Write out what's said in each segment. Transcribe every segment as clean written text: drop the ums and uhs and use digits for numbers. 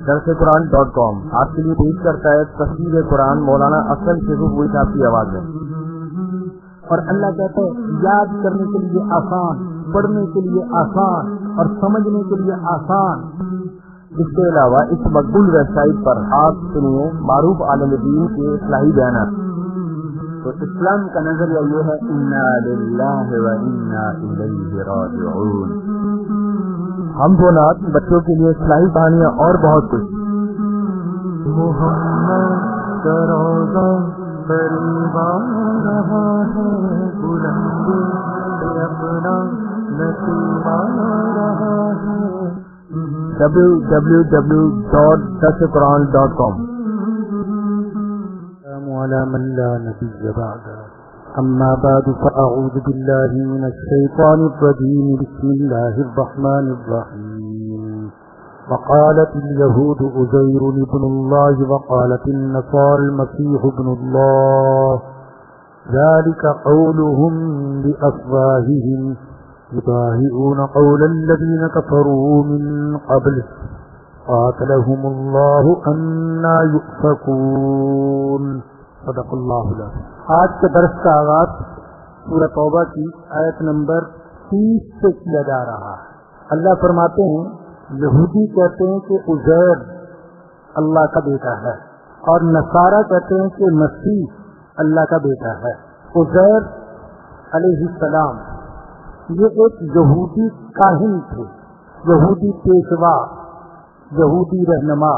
درسقرآن.com آپ کے لیے پیش کرتا ہے تفسیر قرآن مولانا افضل شیخوپوری صاحب کی آواز میں. اور اللہ کہتا ہے یاد کرنے کے لیے آسان، پڑھنے کے لیے آسان اور سمجھنے کے لیے آسان. اس کے علاوہ اس مقبول ویب سائٹ پر آپ سنیے معروف عالم دین کے اصلاحی بیانات. تو اسلام کا نظریہ یہ ہے انا للہ و انا الیہ راجعون. ہم دو نات بچوں کے لیے اصلاحی کہانیاں اور بہت کچھ. محمد کا روضہ قریب آ رہا ہے، بلندی پہ اپنا نصیب آ رہا ہے. www.dasquran.com. على من لا نبي بعده. أما بعد فأعوذ بالله من الشيطان الرجيم. بسم الله الرحمن الرحيم. وقالت اليهود عزير ابن الله وقالت النصارى المسيح ابن الله ذلك قولهم بأفواههم يضاهئون قول الذين كفروا من قبل قاتلهم الله أنى يؤفكون. صدق اللہ العظیم. آج کے درس کا آغاز سورہ توبہ کی آیت نمبر 30 سے کیا جا رہا ہے. اللہ فرماتے ہیں یہودی کہتے ہیں کہ عزیر اللہ کا بیٹا ہے، اور نصارہ کہتے ہیں کہ مسیح اللہ کا بیٹا ہے. عزیر علیہ السلام یہ ایک یہودی کاہن تھے، یہودی پیشوا، یہودی رہنما.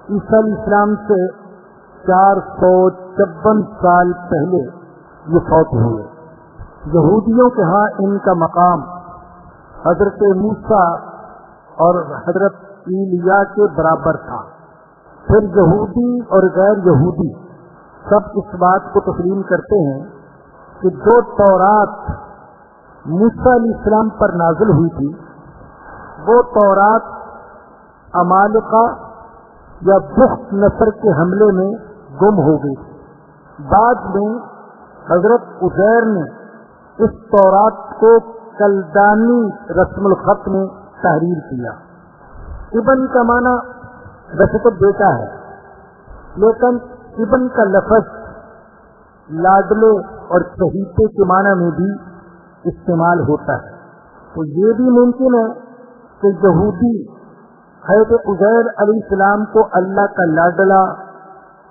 عیسیٰ علیہ السلام سے 454 سال پہلے یہ فوت ہوئے. یہودیوں کے ہاں ان کا مقام حضرت موسیٰ اور حضرت ایلیا کے برابر تھا. پھر یہودی اور غیر یہودی سب اس بات کو تسلیم کرتے ہیں کہ جو تورات موسیٰ علیہ السلام پر نازل ہوئی تھی وہ تورات عمالقہ یا بخت نصر کے حملے میں گم ہو گئی. بعد میں حضرت عزیر نے اس تورات کو کلدانی رسم الخط میں تحریر کیا. ابن کا معنی ویسے تو بیٹا ہے، لیکن ابن کا لفظ لاڈلے اور چہیتے کے معنی میں بھی استعمال ہوتا ہے. تو یہ بھی ممکن ہے کہ یہودی حضرت عزیر علیہ السلام کو اللہ کا لاڈلا،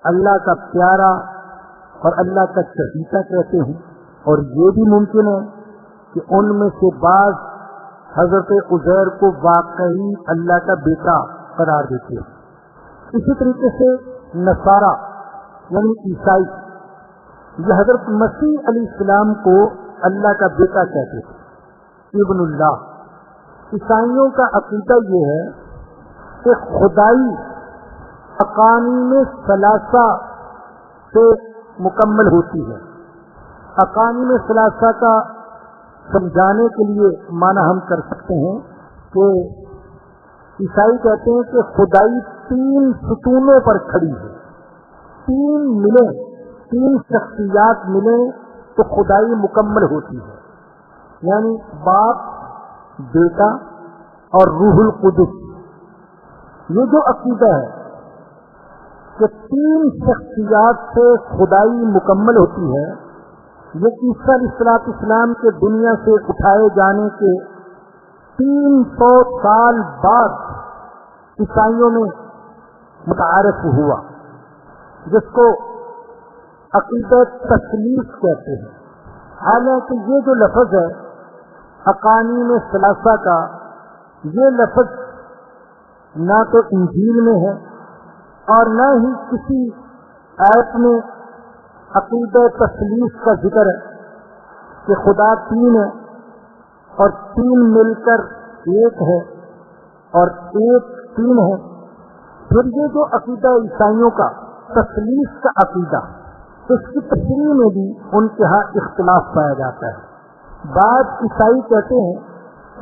اللہ کا پیارا اور اللہ کا چہیتا کہتے ہیں، اور یہ بھی ممکن ہے کہ ان میں سے بعض حضرت عزیر کو واقعی اللہ کا بیٹا قرار دیتے ہیں. اسی طریقے سے نصارہ یعنی عیسائی یہ حضرت مسیح علیہ السلام کو اللہ کا بیٹا کہتے تھے، ابن اللہ. عیسائیوں کا عقیدہ یہ ہے کہ خدائی اقانیم ثلاثہ سے مکمل ہوتی ہے. اقانیم ثلاثہ کا سمجھانے کے لیے معنی ہم کر سکتے ہیں کہ عیسائی کہتے ہیں کہ خدائی 3 ستونوں پر کھڑی ہے. 3 ملیں، 3 شخصیات ملیں تو خدائی مکمل ہوتی ہے. یعنی باپ، بیٹا اور روح القدس. یہ جو عقیدہ ہے کہ 3 شخصیات سے خدائی مکمل ہوتی ہے، یہ عیسیٰ علیہ السلام کے دنیا سے اٹھائے جانے کے 300 سال بعد عیسائیوں میں متعارف ہوا، جس کو عقیدہ تثلیث کہتے ہیں. حالانکہ یہ جو لفظ ہے اقانیم ثلاثہ کا، یہ لفظ نہ تو انجیل میں ہے اور نہ ہی کسی آیت میں عقیدہ تثلیث کا ذکر ہے کہ خدا 3 ہے اور 3 مل کر 1 ہے اور 1 3 ہے. پھر یہ جو عقیدہ عیسائیوں کا تثلیث کا عقیدہ، اس کی تشریح میں بھی ان کے ہاں اختلاف پایا جاتا ہے. بعض عیسائی کہتے ہیں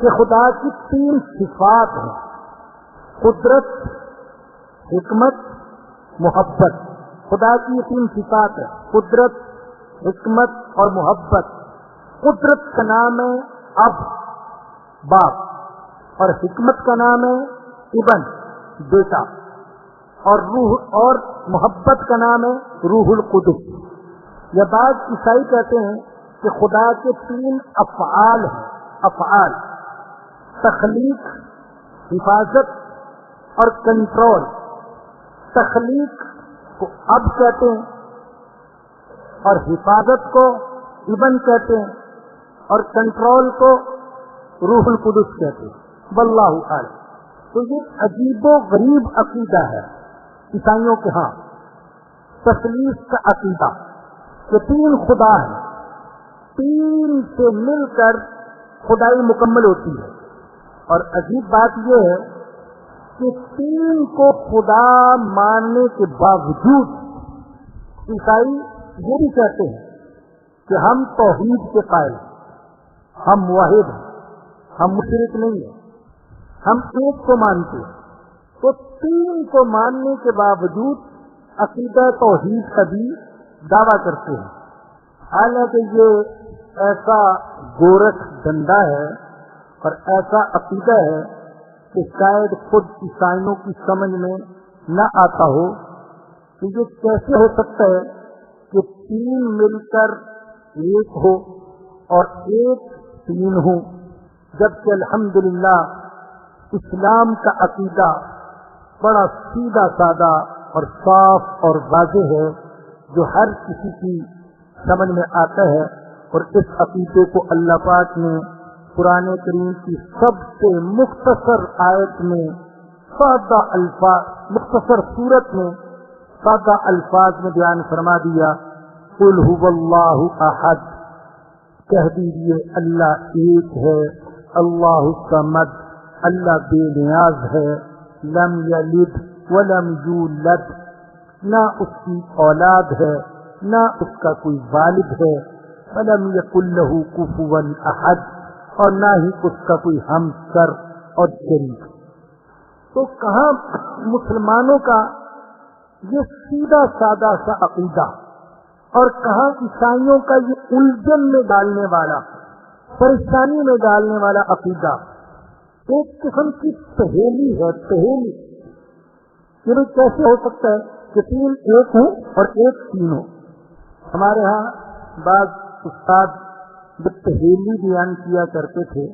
کہ خدا کی 3 صفات ہیں: قدرت، حکمت، محبت. خدا کی یہ 3 صفات ہیں: قدرت، حکمت اور محبت. قدرت کا نام ہے اب، باپ. اور حکمت کا نام ہے ابن بیٹا، اور روح اور محبت کا نام ہے روح القدس۔ یہ بعض عیسائی کہتے ہیں کہ خدا کے 3 افعال ہیں، افعال: تخلیق، حفاظت اور کنٹرول۔ تخلیق کو اب کہتے ہیں اور حفاظت کو ابن کہتے ہیں اور کنٹرول کو روح القدس کہتے ہیں، واللہ اعلم۔ تو یہ عجیب و غریب عقیدہ ہے عیسائیوں کے ہاں، تثلیث کا عقیدہ کہ 3 خدا ہیں، 3 سے مل کر خدائی مکمل ہوتی ہے۔ اور عجیب بات یہ ہے کہ 3 کو خدا ماننے کے باوجود عیسائی یہ بھی کہتے ہیں کہ ہم توحید کے قائل ہیں، ہم موحد ہیں، ہم مشرک نہیں ہیں، ہم ایک کو مانتے ہیں۔ تو 3 کو ماننے کے باوجود عقیدہ توحید کا بھی دعویٰ کرتے ہیں، حالانکہ یہ ایسا گورکھ دھندا ہے اور ایسا عقیدہ ہے کہ شاید خود عیسائیوں کی سمجھ میں نہ آتا ہو کہ یہ کیسے ہو سکتا ہے کہ 3 مل کر ایک ہو اور ایک 3 ہو، جبکہ الحمدللہ اسلام کا عقیدہ بڑا سیدھا سادہ اور صاف اور واضح ہے، جو ہر کسی کی سمجھ میں آتا ہے۔ اور اس عقیدے کو اللہ پاک نے قرآن کریم کی سب سے مختصر آیت میں سادہ الفاظ، مختصر صورت میں سادہ الفاظ میں بیان فرما دیا، قل هو اللہ احد، کہہ دیجیے اللہ ایک ہے، اللہ الصمد، اللہ بے نیاز ہے، لم یلد ولم یولد، نہ اس کی اولاد ہے نہ اس کا کوئی والد ہے، ولم یکن لہ کفوا احد، اور نہ ہی اس کا کوئی ہمسر اور شریک۔ تو کہاں مسلمانوں کا یہ سیدھا سادہ سا عقیدہ اور کہاں عیسائیوں کا یہ الجھن میں ڈالنے والا، پریشانی میں ڈالنے والا عقیدہ، ایک قسم کی پہیلی ہے، پہیلی کہ کیسے ہو سکتا ہے کہ 3 ایک ہوں اور ایک 3 ہو۔ ہمارے ہاں بعض استاد جو پہیلی بیان کیا کرتے تھے،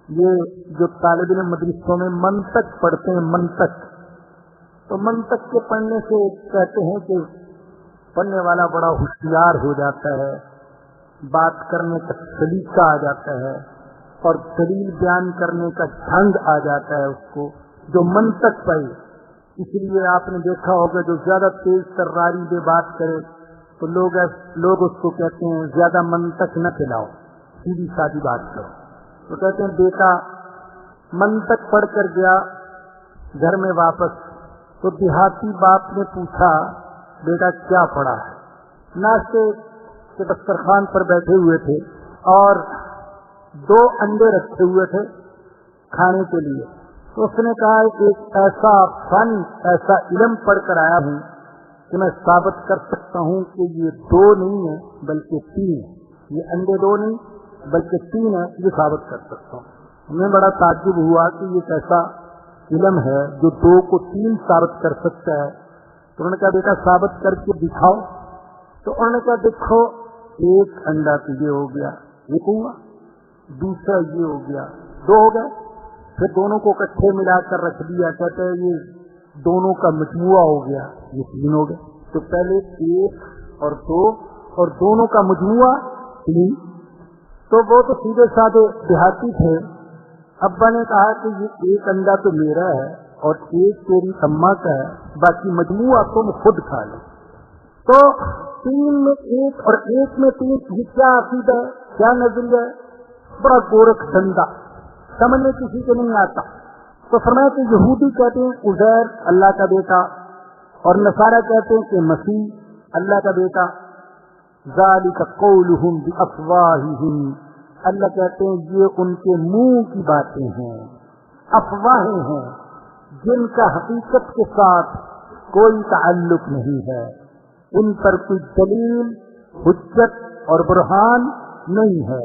یہ جو طالب علم مدرسوں میں منطق پڑھتے ہیں، منطق، تو منطق کے پڑھنے سے کہتے ہیں کہ پڑھنے والا بڑا ہوشیار ہو جاتا ہے، بات کرنے کا سلیقہ آ جاتا ہے اور دلیل بیان کرنے کا ڈھنگ آ جاتا ہے اس کو، جو منطق پڑھے۔ اس لیے آپ نے دیکھا ہوگا جو زیادہ تیز تراری میں بات کرے تو لوگ اس کو کہتے ہیں زیادہ منطق نہ کھلاؤ، سیدھی سادی بات کرو۔ تو کہتے ہیں بیٹا منطق پڑھ کر گیا گھر میں واپس، تو دیہاتی باپ نے پوچھا بیٹا کیا پڑھا ہے؟ ناشتے کے دسترخوان پر بیٹھے ہوئے تھے اور 2 انڈے رکھے ہوئے تھے کھانے کے لیے، تو اس نے کہا ایک ایسا فن، ایسا علم پڑھ کر آیا ہوں کہ میں ثابت کر سکتا ہوں کہ یہ 2 نہیں ہے بلکہ 3 ہے، یہ انڈے 2 نہیں بلکہ 3 ہے، یہ ثابت کر سکتا ہوں۔ ہمیں بڑا تعجب ہوا کہ یہ کیسا علم ہے جو 2 کو 3 ثابت کر سکتا ہے۔ تو انہوں نے کہا بیٹا ثابت کر کے دکھاؤ۔ تو انہوں نے کہا دیکھو ایک انڈا تو یہ ہو گیا، ایک ہوا، دوسرا یہ ہو گیا، 2 ہو گئے، پھر دونوں کو اکٹھے ملا کر رکھ دیا، کہتے ہیں یہ دونوں کا مجموعہ ہو گیا، یہ 3 ہو گئے۔ تو پہلے 1 اور 2 اور دونوں کا مجموعہ 3۔ تو وہ تو سیدھے سادے دیہاتی تھے، ابا نے کہا کہ یہ ایک انڈا تو میرا ہے اور ایک تیری اماں کا ہے، باقی مجموعہ تم خود کھا لو۔ تو 3 میں 1 اور 1 میں 3، یہ کیا عقیدہ ہے، کیا نظریہ ہے؟ بڑا گورکھ دھندا، سمجھ میں کسی کو نہیں آتا۔ تو فرمایا کہ یہودی کہتے ہیں عزیر اللہ کا بیٹا، اور نصارہ کہتے ہیں کہ مسیح اللہ کا بیٹا۔ ذالک قولہم بافواہہم، اللہ کہتے ہیں یہ ان کے منہ کی باتیں ہیں، افواہیں ہیں جن کا حقیقت کے ساتھ کوئی تعلق نہیں ہے، ان پر کوئی دلیل، حجت اور برہان نہیں ہے۔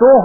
2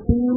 3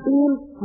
3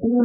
3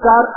4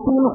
3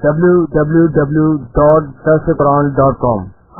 www.darsequran.com।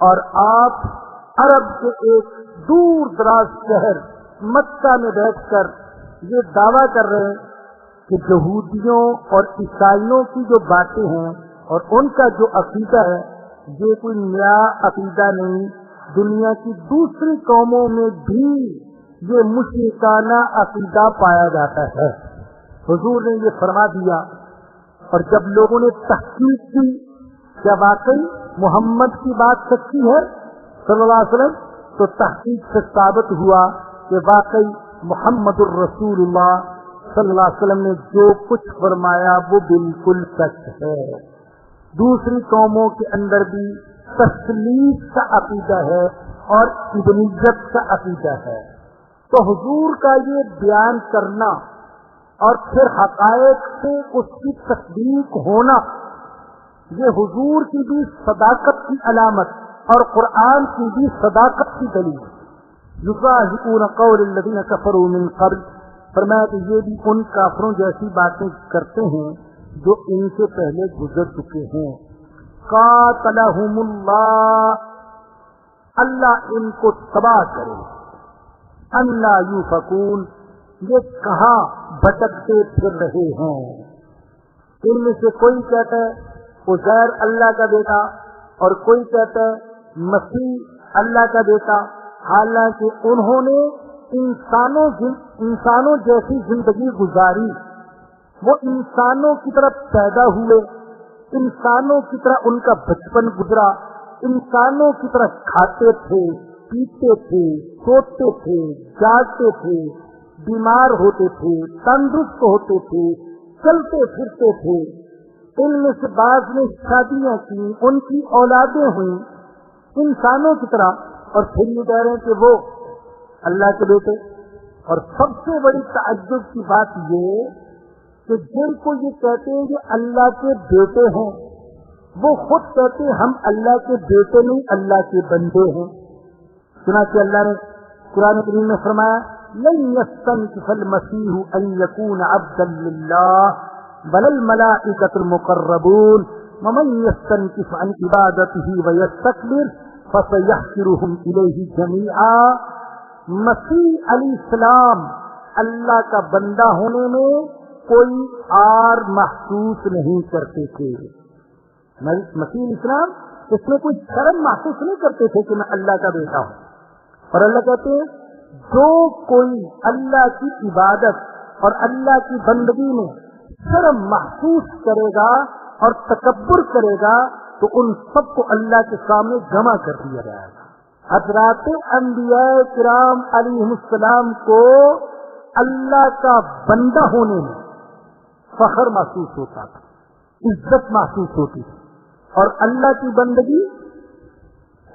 اور آپ عرب کے ایک دور دراز شہر مکہ میں بیٹھ کر یہ دعویٰ کر رہے ہیں کہ یہودیوں اور عیسائیوں کی جو باتیں ہیں اور ان کا جو عقیدہ ہے یہ کوئی نیا عقیدہ نہیں، دنیا کی دوسری قوموں میں بھی یہ مشرکانہ عقیدہ پایا جاتا ہے۔ حضور نے یہ فرما دیا، اور جب لوگوں نے تحقیق کی کیا واقعی محمد کی بات سچی ہے صلی اللہ علیہ وسلم، تو تحقیق سے ثابت ہوا کہ واقعی محمد الرسول اللہ صلی اللہ علیہ وسلم نے جو کچھ فرمایا وہ بالکل سچ ہے۔ دوسری قوموں کے اندر بھی تسلیف کا عقیدہ ہے اور ابنیت کا عقیدہ ہے، تو حضور کا یہ بیان کرنا اور پھر حقائق سے اس کی تصدیق ہونا یہ حضور کی بھی صداقت کی علامت اور قرآن کی بھی صداقت کی دلیل ہے۔ یضاہئون قول الذین کفروا من قبل، فرمایا کہ یہ بھی ان کافروں جیسی باتیں کرتے ہیں جو ان سے پہلے گزر چکے ہیں۔ قاتلہم اللہ، اللہ ان کو تباہ کرے۔ انا یوفکون، یہ کہاں بھٹکتے پھر رہے ہیں۔ ان میں سے کوئی کہتا ہے عزیر اللہ کا بیٹا اور کوئی کہتا ہے مسیح اللہ کا بیٹا، حالانکہ انہوں نے انسانوں جیسی زندگی گزاری، وہ انسانوں کی طرح پیدا ہوئے، انسانوں کی طرح ان کا بچپن گزرا، انسانوں کی طرح کھاتے تھے، پیتے تھے، سوتے تھے، جاگتے تھے، بیمار ہوتے تھے، تندرست ہوتے تھے، چلتے پھرتے تھے۔ ان میں سے بعض نے شادیاں کی، ان کی اولادیں ہوئیں انسانوں کی طرح، اور پھر یہ کہہ رہے ہیں کہ وہ اللہ کے بیٹے۔ اور سب سے بڑی تعجب کی بات یہ کہ جن کو یہ کہتے ہیں کہ اللہ کے بیٹے ہیں، وہ خود کہتے ہیں ہم اللہ کے بیٹے نہیں، اللہ کے بندے ہیں۔ چنانچہ اللہ نے قرآن کریم میں فرمایا لن يستنكف المسيح ان يكون عبدا لله بل الملائكة المقربون ومن يستنكف عن عبادته ويستكبر فسيحشرهم اليه جميعا۔ مسیح علیہ السلام اللہ کا بندہ ہونے میں کوئی آر محسوس نہیں کرتے تھے۔ مسیح علیہ السلام اس میں کوئی شرم محسوس نہیں کرتے تھے کہ میں اللہ کا بیٹا ہوں، اور اللہ کہتے ہیں جو کوئی اللہ کی عبادت اور اللہ کی بندگی میں شرم محسوس کرے گا اور تکبر کرے گا تو ان سب کو اللہ کے سامنے جمع کر دیا جائے گا۔ حضرات انبیاء کرام علیہ السلام کو اللہ کا بندہ ہونے میں فخر محسوس ہوتا تھا، عزت محسوس ہوتی تھی، اور اللہ کی بندگی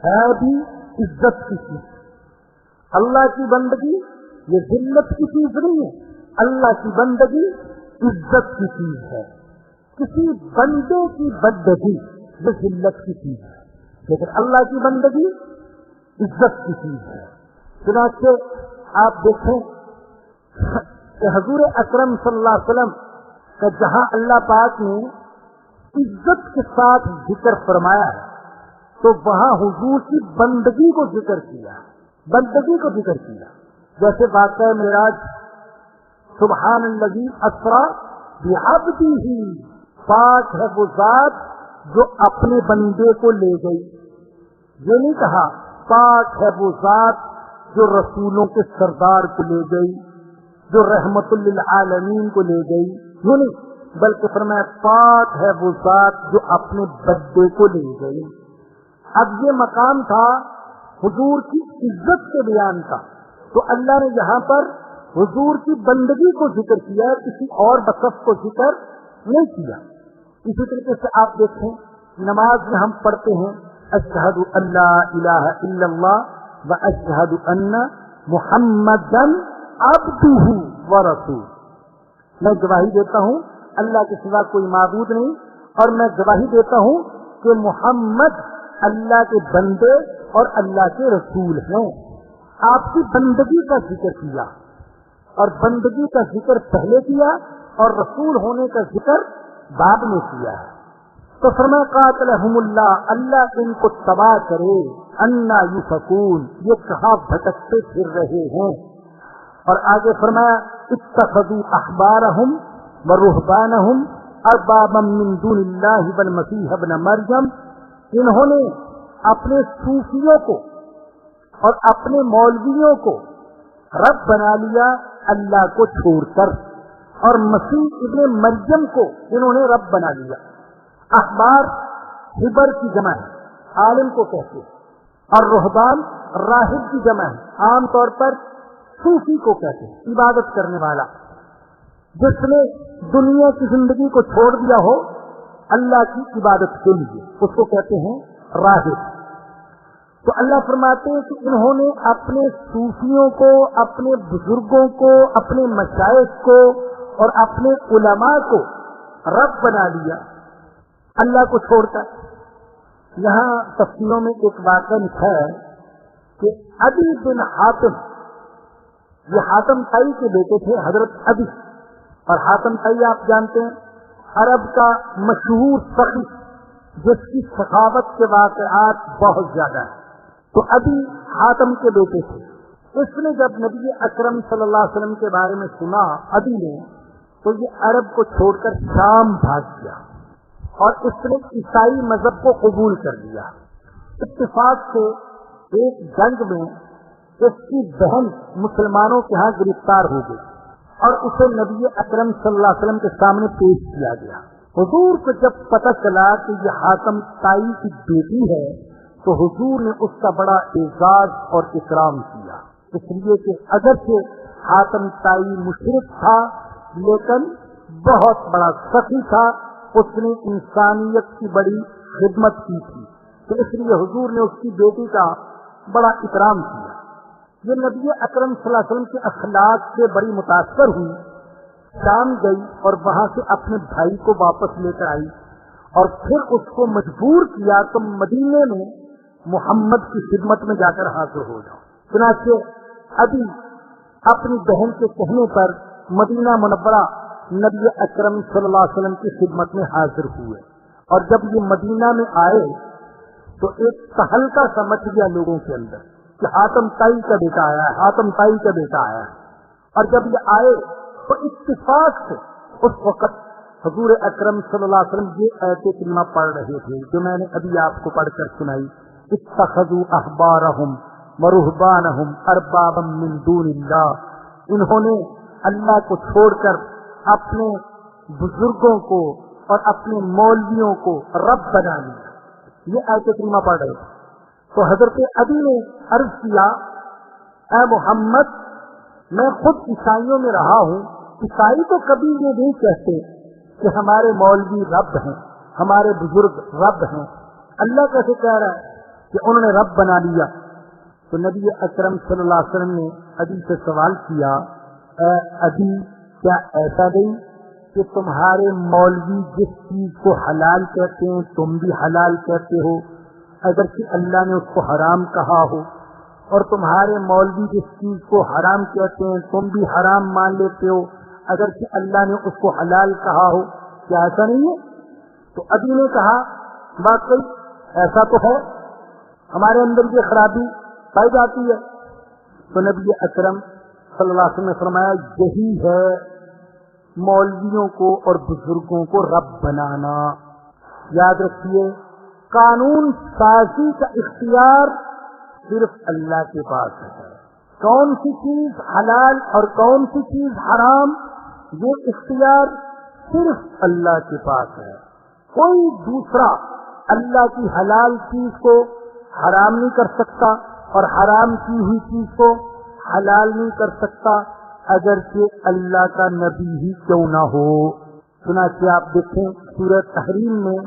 ہے بھی عزت کی چیز۔ اللہ کی بندگی یہ ذلت کی چیز نہیں ہے، اللہ کی بندگی عزت کی چیز ہے۔ کسی بندے کی بندگی یہ ذلت کی چیز ہے، لیکن اللہ کی بندگی عزت کی چیز ہے۔ چنانچہ آپ دیکھیں کہ حضور اکرم صلی اللہ علیہ وسلم کا جہاں اللہ پاک نے عزت کے ساتھ ذکر فرمایا ہے تو وہاں حضور کی بندگی کو ذکر کیا، بندگی کو ذکر کیا۔ جیسے واقعہ معراج، سبحان الذی اسری بعبدہ، پاک ہے وہ ذات جو اپنے بندے کو لے گئی۔ یہ نہیں کہا پاک ہے وہ ذات جو رسولوں کے سردار کو لے گئی، جو رحمت للعالمین کو لے گئی، یہ نہیں، بلکہ فرمایا پاک ہے وہ ذات جو اپنے بندے کو لے گئی۔ اب یہ مقام تھا حضور کی عزت کے بیان کا، تو اللہ نے یہاں پر حضور کی بندگی کو ذکر کیا، کسی اور وصف کو ذکر نہیں کیا۔ اسی طریقے سے آپ دیکھیں نماز میں ہم پڑھتے ہیں اشہد ان لا الہ الا اللہ و اشہد ان محمدن عبدہ ورسولہ، میں گواہی دیتا ہوں اللہ کے سوا کوئی معبود نہیں، اور میں گواہی دیتا ہوں کہ محمد اللہ کے بندے اور اللہ کے رسول ہیں۔ آپ کی بندگی کا ذکر کیا، اور بندگی کا ذکر پہلے کیا اور رسول ہونے کا ذکر بعد میں کیا ہے۔ تو فرمایا قاتلہم اللہ، اللہ ان کو تباہ کرے، انا یفکون، یہ کہاں بھٹکتے پھر رہے ہیں۔ اور آگے فرمایا اتخذوا احبارہم ورہبانہم اربابا من دون اللہ والمسیح ابن مریم، انہوں نے اپنے صوفیوں کو اور اپنے مولویوں کو رب بنا لیا اللہ کو چھوڑ کر، اور مسیح ابن مریم کو انہوں نے رب بنا لیا۔ احبار حبر کی جمع ہے، عالم کو کہتے ہیں، اور رہبان راہب کی جمع ہے، عام طور پر صوفی کو کہتے ہیں، عبادت کرنے والا، جس نے دنیا کی زندگی کو چھوڑ دیا ہو اللہ کی عبادت کے لیے، اس کو کہتے ہیں راہب۔ تو اللہ فرماتے ہیں کہ انہوں نے اپنے صوفیوں کو، اپنے بزرگوں کو، اپنے مشائخ کو اور اپنے علماء کو رب بنا لیا اللہ کو چھوڑ کر۔ یہاں تفسیروں میں ایک واقعہ لکھا ہے کہ عدی بن حاتم، یہ حاتم طائی کے بیٹے تھے حضرت عدی، اور حاتم طائی آپ جانتے ہیں عرب کا مشہور سخی جس کی سخاوت کے واقعات بہت زیادہ ہیں۔ تو عدی حاتم کے بیٹے تھے۔ اس نے جب نبی اکرم صلی اللہ علیہ وسلم کے بارے میں سنا عدی نے، تو یہ عرب کو چھوڑ کر شام بھاگ گیا اور اس نے عیسائی مذہب کو قبول کر لیا۔ اتفاق سے ایک جنگ میں اس کی بہن مسلمانوں کے ہاں گرفتار ہو گئی اور اسے نبی اکرم صلی اللہ علیہ وسلم کے سامنے پیش کیا گیا۔ حضور کو جب پتہ چلا کہ یہ حاتم طائی کی بیٹی ہے تو حضور نے اس کا بڑا اعزاز اور اکرام کیا، اس لیے کہ اگرچہ حاتم طائی مشرک تھا لیکن بہت بڑا سخی تھا، اس نے انسانیت کی بڑی خدمت کی تھی، تو اس لیے حضور نے اس کی بیٹی کا بڑا اکرام کیا۔ یہ نبی اکرم صلی اللہ علیہ وسلم کے اخلاق سے بڑی متاثر ہوئی، شام گئی اور وہاں سے اپنے بھائی کو واپس لے کر آئی، اور پھر اس کو مجبور کیا تو مدینے میں محمد کی خدمت میں جا کر حاضر ہو جاؤ۔ چنانچہ ابھی اپنی بہن کے کہنے پر مدینہ منورہ نبی اکرم صلی اللہ علیہ وسلم کی خدمت میں حاضر ہوئے، اور جب یہ مدینہ میں آئے تو ایک تہلکہ سا مچ گیا لوگوں کے اندر کہ حاتم طائی کا بیٹا آیا ہے، حاتم طائی کا بیٹا آیا ہے۔ اور جب یہ آئے تو اتفاق سے اس وقت حضور اکرم صلی اللہ علیہ وسلم یہ آیت کریمہ پڑھ رہے تھے جو میں نے ابھی آپ کو پڑھ کر سنائی، اتخذوا احبارہم ورہبانہم اربابا من دون اللہ، انہوں نے اللہ کو چھوڑ کر اپنے بزرگوں کو اور اپنے مولویوں کو رب بنا لیا۔ یہ آیت کریمہ پڑھ رہے تھے تو حضرت ابی نے عرض کیا، اے محمد میں خود عیسائیوں میں رہا ہوں، عیسائی تو کبھی یہ نہیں کہتے کہ ہمارے مولوی رب ہیں، ہمارے بزرگ رب ہیں، اللہ کیسے کہہ رہا ہے کہ انہوں نے رب بنا لیا؟ تو نبی اکرم صلی اللہ علیہ وسلم نے ابی سے سوال کیا، اے ابی کیا ایسا نہیں کہ تمہارے مولوی جس چیز کو حلال کہتے ہیں تم بھی حلال کہتے ہو، اگرچہ اللہ نے اس کو حرام کہا ہو، اور تمہارے مولوی جس چیز کو حرام کہتے ہیں تم بھی حرام مان لیتے ہو اگرچہ اللہ نے اس کو حلال کہا ہو، کیا ایسا نہیں ہے؟ تو ابی نے کہا واقعی ایسا تو ہے، ہمارے اندر یہ خرابی پائی جاتی ہے۔ تو نبی اکرم صلی اللہ علیہ وسلم نے فرمایا یہی ہے مولویوں کو اور بزرگوں کو رب بنانا۔ یاد رکھیے قانون سازی کا اختیار صرف اللہ کے پاس ہے، کون سی چیز حلال اور کون سی چیز حرام یہ اختیار صرف اللہ کے پاس ہے۔ کوئی دوسرا اللہ کی حلال چیز کو حرام نہیں کر سکتا اور حرام کی ہوئی چیز کو حلال نہیں کر سکتا، اگرچہ اللہ کا نبی ہی کیوں نہ ہو۔ چنانچہ آپ دیکھیں سورہ تحریم میں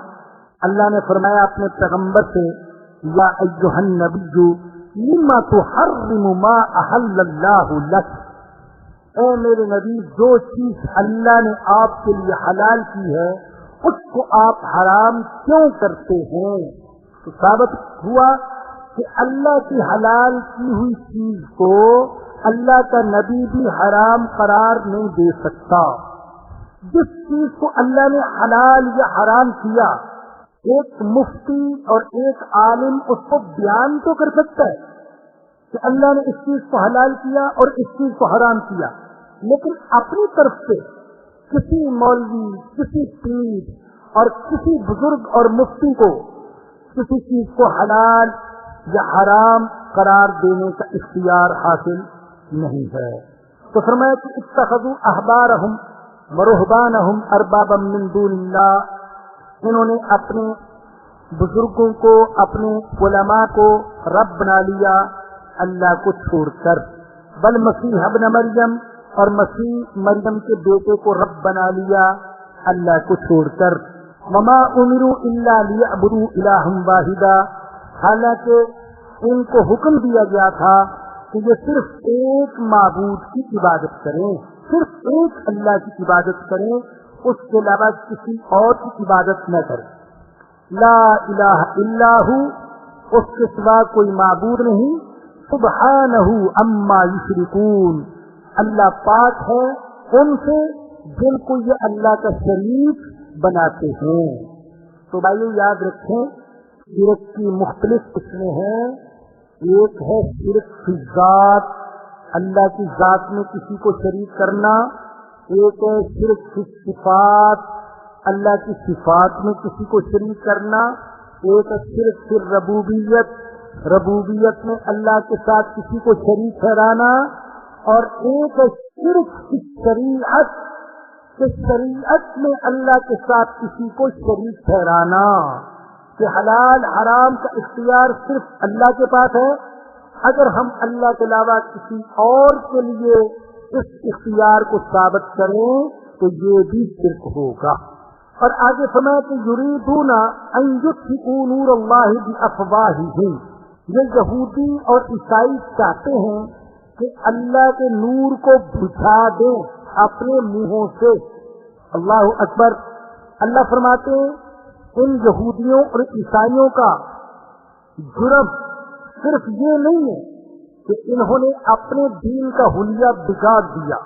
اللہ نے فرمایا اپنے پیغمبر سے، یا ایھا النبی لما تحرم ما احل اللہ لک، اے میرے نبی جو چیز اللہ نے آپ کے لیے حلال کی ہے اس کو آپ حرام کیوں کرتے ہیں؟ تو ثابت ہوا کہ اللہ کی حلال کی ہوئی چیز کو اللہ کا نبی بھی حرام قرار نہیں دے سکتا۔ جس چیز کو اللہ نے حلال یا حرام کیا ایک مفتی اور ایک عالم اس کو بیان تو کر سکتا ہے کہ اللہ نے اس چیز کو حلال کیا اور اس چیز کو حرام کیا، لیکن اپنی طرف سے کسی مولوی، کسی پیر اور کسی بزرگ اور مفتی کو کسی چیز کو حلال یا حرام قرار دینے کا اختیار حاصل نہیں ہے۔ تو فرمایا کہ اتخذوا احبارہم ورہبانہم اربابا من دون اللہ، انہوں نے اپنے بزرگوں کو، اپنے علماء کو رب بنا لیا اللہ کو چھوڑ کر، بل مسیح ابن مریم، اور مسیح مریم کے بیٹے کو رب بنا لیا اللہ کو چھوڑ کر۔ وما امروا الا لیعبدوا الہا واحدا، حالانکہ ان کو حکم دیا گیا تھا کہ یہ صرف ایک معبود کی عبادت کریں، صرف ایک اللہ کی عبادت کریں، اس کے علاوہ کسی اور کی عبادت نہ کریں۔ لا الہ الا ہو، اس کے سوا کوئی معبود نہیں، سبحانہ عما یشرکون، اللہ پاک ہے ان سے جن کو یہ اللہ کا شریک بناتے ہیں۔ تو بھائیو یاد رکھیں، شرک کی مختلف قسمیں ہیں۔ ایک ہے شرک فی ذات، اللہ کی ذات میں کسی کو شریک کرنا، ایک ہے شرک فی صفات، اللہ کی صفات میں کسی کو شریک کرنا، ایک ہے شرک فی ربوبیت، ربوبیت میں اللہ کے ساتھ کسی کو شریک ٹھہرانا، اور ایک ہے شرک فی شریعت، کہ شریعت میں اللہ کے ساتھ کسی کو شریک ٹھہرانا، کہ حلال حرام کا اختیار صرف اللہ کے پاس ہے، اگر ہم اللہ کے علاوہ کسی اور کے لیے اس اختیار کو ثابت کریں تو یہ بھی شرک ہوگا۔ اور آگے فرمایا کہ یریدون ان یطفئوا نور اللہ بافواہہم، یہ یہودی اور عیسائی چاہتے ہیں کہ اللہ کے نور کو بجھا دیں اپنے منہوں سے۔ اللہ اکبر۔ اللہ فرماتے ہیں ان یہودیوں اور عیسائیوں کا جرم صرف یہ نہیں ہے کہ انہوں نے اپنے دین کا حلیہ بگاڑ دیا،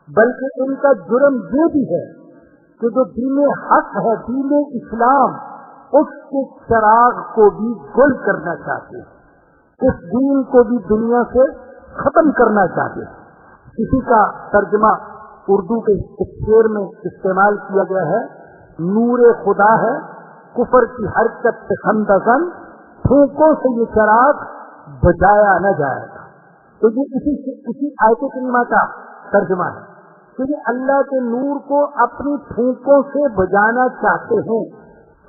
بلکہ ان کا جرم یہ بھی ہے کہ جو دین حق ہے، دین اسلام، اس کے چراغ کو بھی گل کرنا چاہتے ہیں، اس دین کو بھی دنیا سے ختم کرنا چاہتے ہیں۔ اسی کا ترجمہ اردو کے ایک شعر میں استعمال کیا گیا ہے، نور خدا ہے کفر کی حرکت سے خندقن، پھونکوں سے یہ چراغ بجایا نہ جائے گا۔ تو یہ اسی آیت کریمہ کا ترجمہ ہے کہ یہ اللہ کے نور کو اپنی پھونکوں سے بجانا چاہتے ہیں۔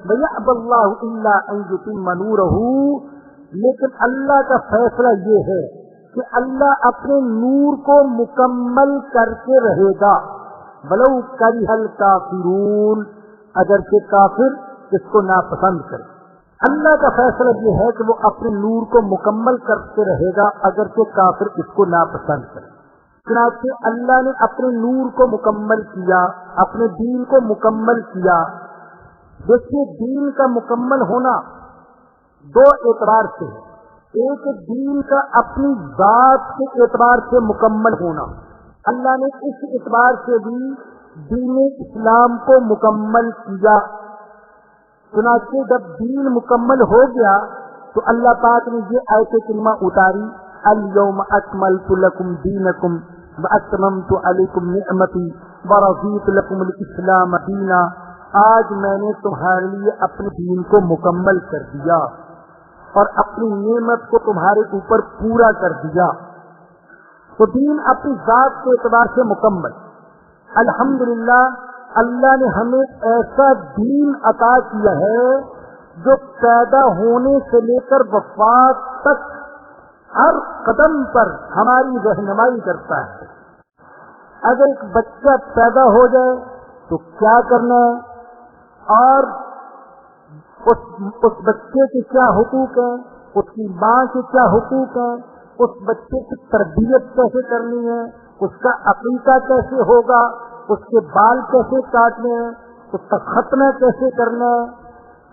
وَيَأْبَى اللَّهُ إِلَّا أَن يُتِمَّ نُورَهُ، لیکن اللہ کا فیصلہ یہ ہے کہ اللہ اپنے نور کو مکمل کر کے رہے گا، وَلَوْ كَرِهَ الْكَافِرُونَ، اگرچہ کافر اس کو ناپسند کرے۔ اللہ کا فیصلہ یہ ہے کہ وہ اپنے نور کو مکمل کرتے رہے گا اگرچہ کافر اس کو ناپسند کرے۔ چنانچہ اللہ نے اپنے نور کو مکمل کیا، اپنے دین کو مکمل کیا۔ دیکھیے دین کا مکمل ہونا دو اعتبار سے ہے، ایک دین کا اپنی ذات کے اعتبار سے مکمل ہونا، اللہ نے اس اعتبار سے بھی دین اسلام کو مکمل کیا۔ چنانچہ جب دین مکمل ہو گیا تو اللہ پاک نے یہ آیت کریمہ اتاری، اليوم اکملت لکم دینکم واتممت علیکم نعمتی ورضیت لکم الاسلام دینا، آج میں نے تمہارے لیے اپنے دین کو مکمل کر دیا اور اپنی نعمت کو تمہارے اوپر پورا کر دیا۔ تو دین اپنی ذات کے اعتبار سے مکمل۔ الحمدللہ اللہ نے ہمیں ایسا دین عطا کیا ہے جو پیدا ہونے سے لے کر وفات تک ہر قدم پر ہماری رہنمائی کرتا ہے۔ اگر ایک بچہ پیدا ہو جائے تو کیا کرنا ہے اور اس بچے کے کیا حقوق ہیں، اس کی ماں کے کیا حقوق ہیں، اس بچے کی تربیت کیسے کرنی ہے، اس کا عقیقہ کیسے ہوگا، اس کے بال کیسے کاٹنے ہیں، اس کا ختنہ کیسے کرنا ہے،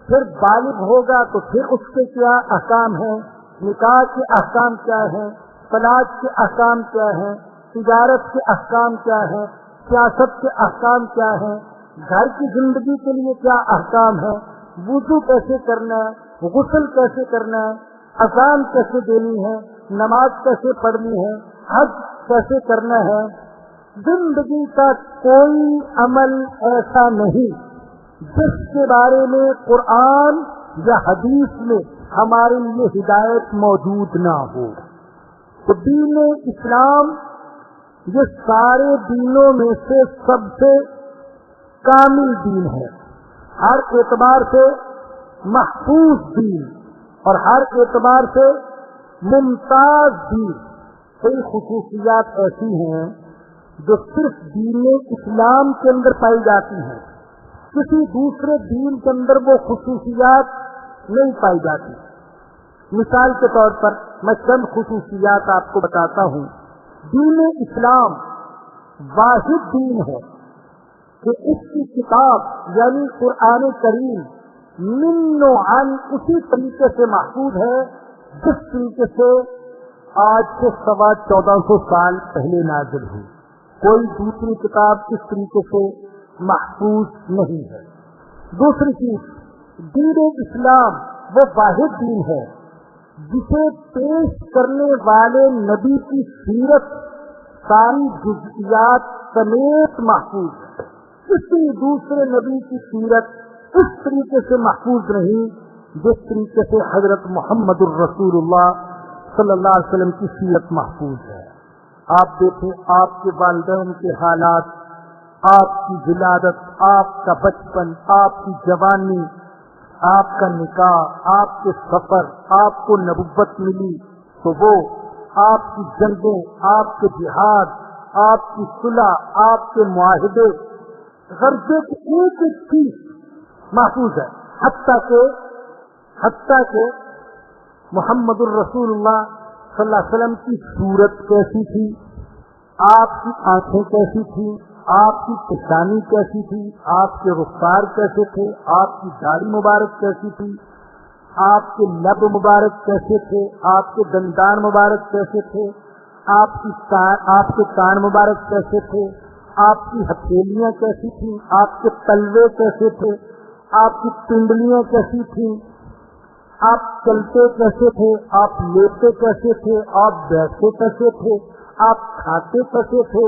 پھر بالغ ہوگا تو پھر اس کے کیا احکام ہیں، نکاح کے احکام کیا ہیں، طلاق کے احکام کیا ہیں، تجارت کے احکام کیا ہیں، سیاست کے احکام کیا ہیں، گھر کی زندگی کے لیے کیا احکام ہیں، وضو کیسے کرنا ہے، غسل کیسے کرنا ہے، اذان کیسے دینی ہے، نماز کیسے پڑھنی ہے، حج کیسے کرنا ہے۔ زندگی کا کوئی عمل ایسا نہیں جس کے بارے میں قرآن یا حدیث میں ہمارے لیے ہدایت موجود نہ ہو۔ تو دین اسلام یہ سارے دینوں میں سے سب سے کامل دین ہے، ہر اعتبار سے محفوظ دین اور ہر اعتبار سے ممتاز دین۔ کئی خصوصیات ایسی ہیں جو صرف دین اسلام کے اندر پائی جاتی ہیں، کسی دوسرے دین کے اندر وہ خصوصیات نہیں پائی جاتی۔ مثال کے طور پر میں چند خصوصیات آپ کو بتاتا ہوں۔ دین اسلام واحد دین ہے کہ اس کی کتاب یعنی قرآن کریم من و عن اسی طریقے سے محفوظ ہے جس طریقے سے آج سے 1450 سال پہلے نازل ہوئی۔ کوئی دوسری کتاب اس طریقے سے محفوظ نہیں ہے۔ دوسری چیز، دین اسلام وہ واحد دین ہے جسے پیش کرنے والے نبی کی سیرت ساری جزئیات سمیت محفوظ ہے۔ کسی دوسرے نبی کی سیرت اس طریقے سے محفوظ نہیں جس طریقے سے حضرت محمد الرسول اللہ صلی اللہ علیہ وسلم کی سیرت محفوظ ہے۔ آپ دیکھیں آپ کے والدین کے حالات، آپ کی ولادت، آپ کا بچپن، آپ کی جوانی، آپ کا نکاح، آپ کے سفر، آپ کو نبوت ملی تو وہ آپ کی جنگیں، آپ کے جہاد، آپ کی صلح، آپ کے معاہدے، غرضے کی ایک ایک چیز محفوظ ہے، حتیٰ کہ محمد الرسول اللہ صلی اللہ علیہ وسلم کی صورت کیسی تھی، آپ کی آنکھیں کیسی تھی، آپ کی پیشانی کیسی تھی، آپ کے رخسار کیسے تھے، آپ کی داڑھی مبارک کیسی تھی، آپ کے لب مبارک کیسے تھے، آپ کے دندان مبارک کیسے تھے، آپ کے کان مبارک کیسے تھے، آپ کی ہتھیلیاں کیسی تھیں، آپ کے تلوے کیسے تھے، آپ کی پنڈلیاں کیسی تھیں، آپ چلتے کیسے تھے، آپ لیٹتے کیسے تھے، آپ بیٹھتے کیسے تھے، آپ کھاتے کیسے تھے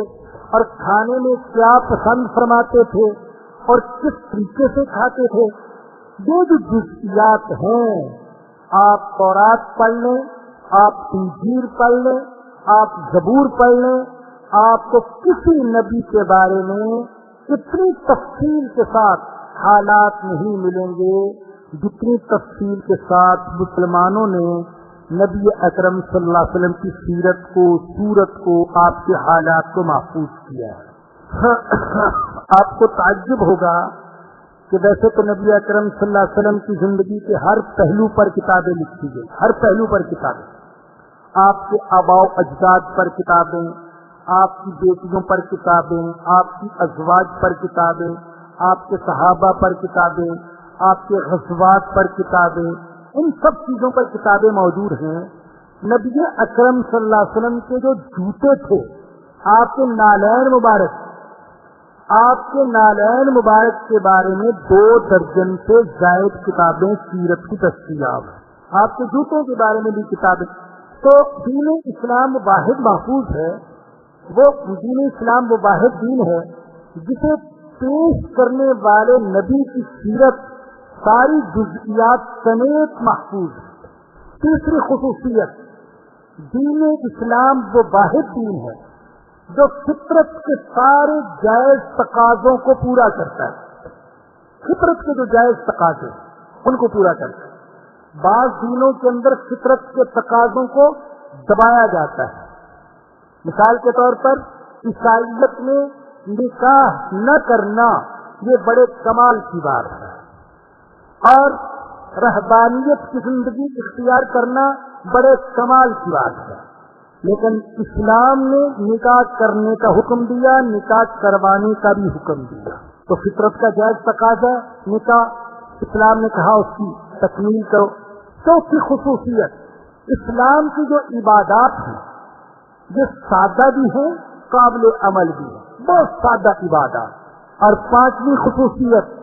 اور کھانے میں کیا پسند فرماتے تھے اور کس طریقے سے کھاتے تھے۔ یہ جو جزئیات ہیں، آپ تورات پڑھ لیں، آپ انجیل پڑھ لیں، آپ زبور پڑھ لیں، آپ کو کسی نبی کے بارے میں اتنی تفصیل کے ساتھ حالات نہیں ملیں گے جتنی تفصیل کے ساتھ مسلمانوں نے نبی اکرم صلی اللہ علیہ وسلم کی سیرت کو، صورت کو، آپ کے حالات کو محفوظ کیا ہے۔ آپ کو تعجب ہوگا کہ ویسے تو نبی اکرم صلی اللہ علیہ وسلم کی زندگی کے ہر پہلو پر کتابیں لکھی گئی، ہر پہلو پر کتابیں، آپ کے آباء و اجداد پر کتابیں، آپ کی بیٹیوں پر کتابیں، آپ کی ازواج پر کتابیں، آپ کے صحابہ پر کتابیں، آپ کے غزوات پر کتابیں، ان سب چیزوں پر کتابیں موجود ہیں۔ نبی اکرم صلی اللہ علیہ وسلم کے جو جوتے تھے، آپ کے نالین مبارک کے بارے میں 2 درجن سے زائد کتابیں سیرت کی دستیاب ہیں، آپ کے جوتوں کے بارے میں بھی کتابیں۔ تو دین اسلام واحد محفوظ ہے، وہ دین اسلام وہ واحد دین ہے جسے پیش کرنے والے نبی کی سیرت ساری جزئیات سمیت محفوظ ہے۔ تیسری خصوصیت، دین اسلام وہ واحد دین ہے جو فطرت کے سارے جائز تقاضوں کو پورا کرتا ہے۔ فطرت کے جو جائز تقاضے ان کو پورا کرتا ہے۔ بعض دینوں کے اندر فطرت کے تقاضوں کو دبایا جاتا ہے۔ مثال کے طور پر عیسائیت میں نکاح نہ کرنا یہ بڑے کمال کی بات ہے، اور رہبانیت کی زندگی اختیار کرنا بڑے کمال کی بات ہے، لیکن اسلام نے نکاح کرنے کا حکم دیا، نکاح کروانے کا بھی حکم دیا۔ تو فطرت کا جائز تقاضا نکاح، اسلام نے کہا اس کی تکمیل کرو۔ چوتھی خصوصیت، اسلام کی جو عبادات ہیں یہ سادہ بھی ہیں، قابل عمل بھی ہیں، بہت سادہ عبادات۔ اور 5ویں خصوصیت،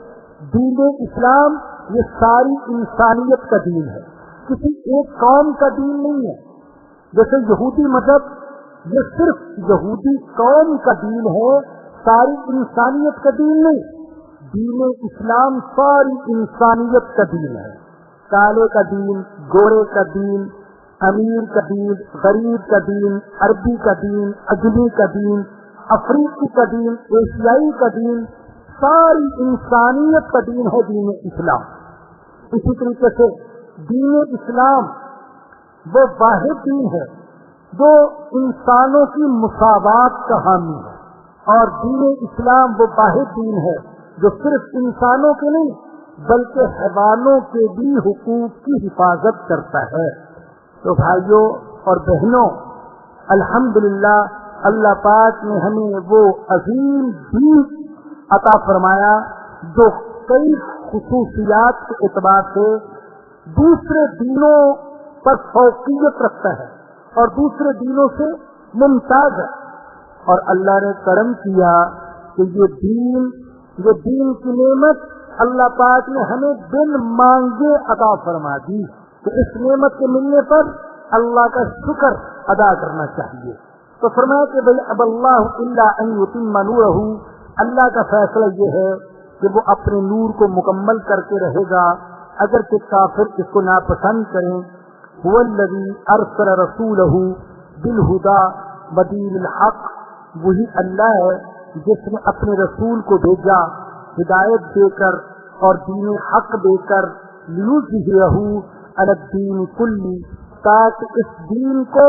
دین اسلام یہ ساری انسانیت کا دین ہے، کسی ایک قوم کا دین نہیں ہے۔ جیسے یہودی مذہب یہ صرف یہودی قوم کا دین ہے، ساری انسانیت کا دین نہیں۔ دین اسلام ساری انسانیت کا دین ہے، کالے کا دین، گورے کا دین، امیر کا دین، غریب کا دین، عربی کا دین، اجمی کا دین، افریقی کا دین، ایشیائی کا دین، ساری انسانیت کا دین ہے دین اسلام۔ اسی طریقے سے دین اسلام وہ واحد دین ہے جو انسانوں کی مساوات کا حامی ہے، اور دین اسلام وہ واحد دین ہے جو صرف انسانوں کے نہیں بلکہ حیوانوں کے بھی حقوق کی حفاظت کرتا ہے۔ تو بھائیوں اور بہنوں، الحمدللہ اللہ پاک نے ہمیں وہ عظیم دین عطا فرمایا جو کئی خصوصیات کے اعتبار سے دوسرے دینوں پر فوقیت رکھتا ہے اور دوسرے دینوں سے ممتاز ہے، اور اللہ نے کرم کیا کہ یہ دین کی نعمت اللہ پاک نے ہمیں بن مانگے عطا فرما دی، تو اس نعمت کے ملنے پر اللہ کا شکر ادا کرنا چاہیے۔ تو فرمایا کہ بھئی اب اللہ الا ان یتم نورہ، اللہ کا فیصلہ یہ ہے کہ وہ اپنے نور کو مکمل کر کے رہے گا، اگر کہ کافر اس کو ناپسند کریں۔ هو الذی ارسل رسولہ بالہدی ودین الحق، وہی اللہ ہے جس نے اپنے رسول کو بھیجا ہدایت دے کر اور دین حق دے کر، لیظہرہ علی الدین کلی، تاکہ اس دین کو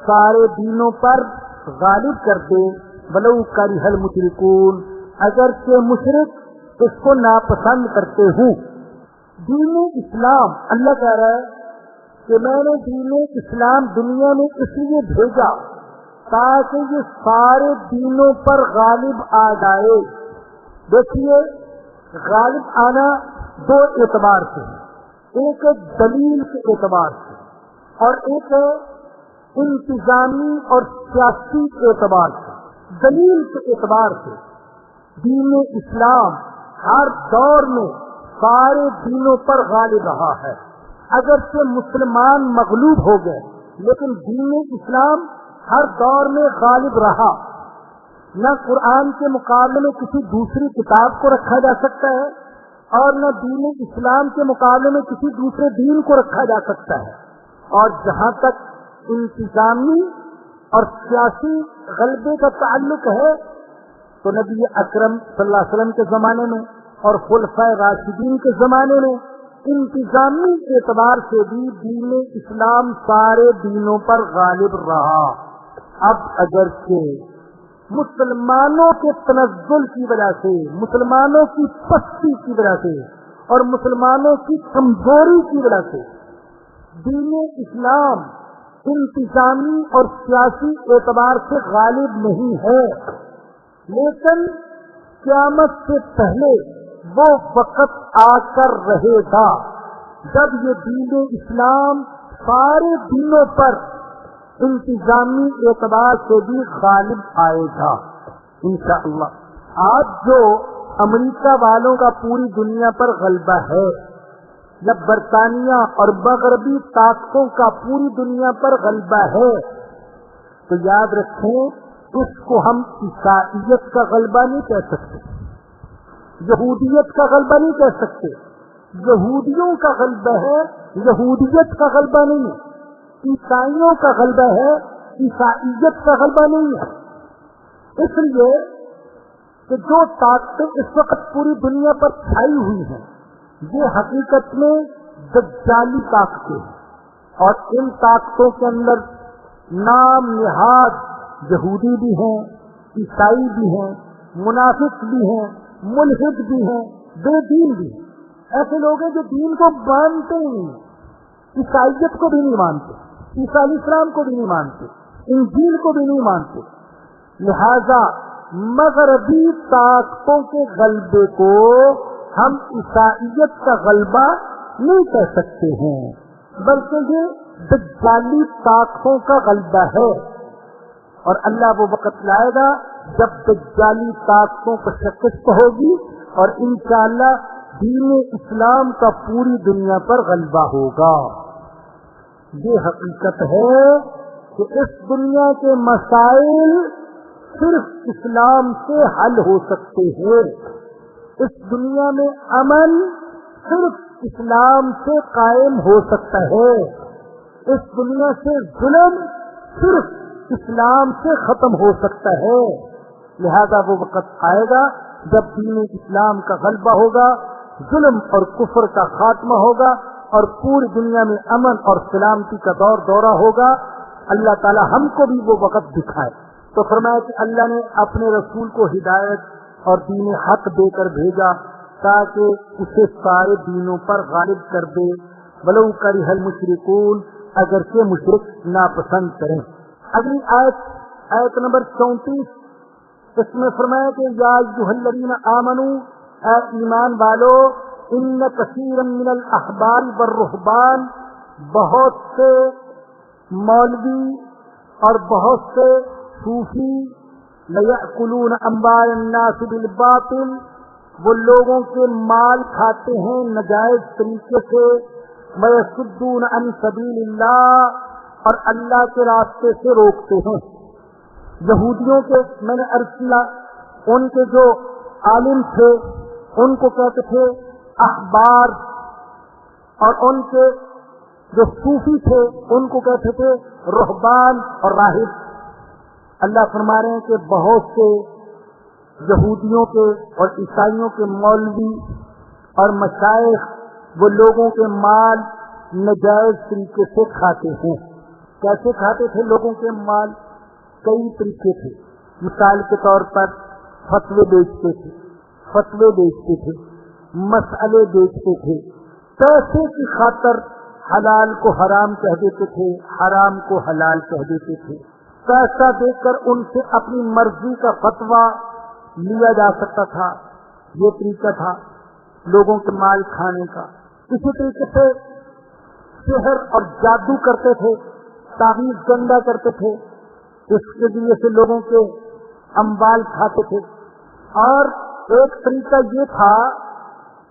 سارے دینوں پر غالب کر دے، ولو کرہ المشرکون، اگرچہ مشرک اس کو ناپسند کرتے ہوں۔ دین اسلام، اللہ کہہ رہا ہے کہ میں نے دین اسلام دنیا میں اس لیے بھیجا تاکہ یہ سارے دینوں پر غالب آ جائے۔ دیکھیے غالب آنا دو اعتبار سے ہے، ایک ہے دلیل کے اعتبار سے اور ایک ہے انتظامی اور سیاسی اعتبار سے۔ دلیل کے اعتبار سے دین اسلام ہر دور میں سارے دینوں پر غالب رہا ہے، اگرچہ مسلمان مغلوب ہو گئے لیکن دین اسلام ہر دور میں غالب رہا۔ نہ قرآن کے مقابلے میں کسی دوسری کتاب کو رکھا جا سکتا ہے اور نہ دین اسلام کے مقابلے میں کسی دوسرے دین کو رکھا جا سکتا ہے۔ اور جہاں تک انتظامی اور سیاسی غلبے کا تعلق ہے تو نبی اکرم صلی اللہ علیہ وسلم کے زمانے میں اور خلفائے راشدین کے زمانے میں انتظامی اعتبار سے بھی دین اسلام سارے دینوں پر غالب رہا۔ اب اگرچہ مسلمانوں کے تنزل کی وجہ سے، مسلمانوں کی پستی کی وجہ سے اور مسلمانوں کی کمزوری کی وجہ سے دین اسلام انتظامی اور سیاسی اعتبار سے غالب نہیں ہے، لیکن قیامت سے پہلے وہ وقت آ کر رہے گا جب یہ دین اسلام سارے دینوں پر انتظامی اعتبار سے بھی غالب آئے گا انشاءاللہ۔ آج جو امریکہ والوں کا پوری دنیا پر غلبہ ہے، یا برطانیہ اور مغربی طاقتوں کا پوری دنیا پر غلبہ ہے، تو یاد رکھیں اس کو ہم عیسائیت کا غلبہ نہیں کہہ سکتے، یہودیت کا غلبہ نہیں کہہ سکتے۔ یہودیوں کا غلبہ ہے، یہودیت کا غلبہ نہیں ہے۔ عیسائیوں کا غلبہ ہے، عیسائیت کا غلبہ نہیں ہے۔ اس لیے کہ جو طاقتیں اس وقت پوری دنیا پر چھائی ہوئی ہیں یہ حقیقت میں دجالی طاقتیں ہیں، اور ان طاقتوں کے اندر نام نہاد یہودی بھی ہیں، عیسائی بھی ہیں، منافق بھی ہیں، ملحد بھی ہیں، بے دین بھی ہیں۔ ایسے لوگ ہیں جو دین کو مانتے ہی نہیں، عیسائیت کو بھی نہیں مانتے، عیسیٰ علیہ السلام کو بھی نہیں مانتے، انجیل کو بھی نہیں مانتے۔ لہذا مغربی طاقتوں کے غلبے کو ہم عیسائیت کا غلبہ نہیں کہہ سکتے ہیں، بلکہ یہ دجالی طاقتوں کا غلبہ ہے۔ اور اللہ وہ وقت لائے گا جب دجالی طاقتوں پر شکست ہوگی، اور انشاءاللہ دین اسلام کا پوری دنیا پر غلبہ ہوگا۔ یہ حقیقت ہے کہ اس دنیا کے مسائل صرف اسلام سے حل ہو سکتے ہیں۔ اس دنیا میں امن صرف اسلام سے قائم ہو سکتا ہے۔ اس دنیا سے ظلم صرف اسلام سے ختم ہو سکتا ہے۔ لہذا وہ وقت آئے گا جب دین اسلام کا غلبہ ہوگا، ظلم اور کفر کا خاتمہ ہوگا اور پوری دنیا میں امن اور سلامتی کا دورہ ہوگا۔ اللہ تعالی ہم کو بھی وہ وقت دکھائے۔ تو فرمایا کہ اللہ نے اپنے رسول کو ہدایت اور دین حق دے کر بھیجا تاکہ اسے سارے دینوں پر غالب کر دے، ولو کرہ المشرکون، اگرچہ مشرک ناپسند کریں۔ اگلی آیت نمبر 34، اس میں فرمایا کہ یا ایھا الذین آمنوا، اے ایمان والو، ان کثیرا من الاحبار والرہبان، بہت سے مولوی اور بہت سے صوفی، لیأکلون اموال الناس بالباطل، وہ لوگوں کے مال کھاتے ہیں ناجائز طریقے سے، ویصدون عن سبیل اللہ، اور اللہ کے راستے سے روکتے ہیں۔ یہودیوں کے میں نے عرض کیا، ان کے جو عالم تھے ان کو کہتے تھے احبار، اور ان کے جو صوفی تھے ان کو کہتے تھے رہبان اور راہب۔ اللہ فرما رہے ہیں کہ بہت سے یہودیوں کے اور عیسائیوں کے مولوی اور مشائخ وہ لوگوں کے مال ناجائز طریقے سے کھاتے ہیں۔ کیسے کھاتے تھے لوگوں کے مال؟ کئی طریقے تھے۔ مثال کے طور پر فتوے بیچتے تھے، مسئلے بیچتے تھے، پیسے کی خاطر حلال کو حرام کہہ دیتے تھے، حرام کو حلال کہہ دیتے تھے۔ پیسہ دے کر ان سے اپنی مرضی کا فتویٰ لیا جا سکتا تھا۔ یہ طریقہ تھا لوگوں کے مال کھانے کا۔ اسی طریقے سے سحر اور جادو کرتے تھے، تعویذ گنڈا کرتے تھے، اس کے ذریعے سے لوگوں کے اموال کھاتے تھے۔ اور ایک طریقہ یہ تھا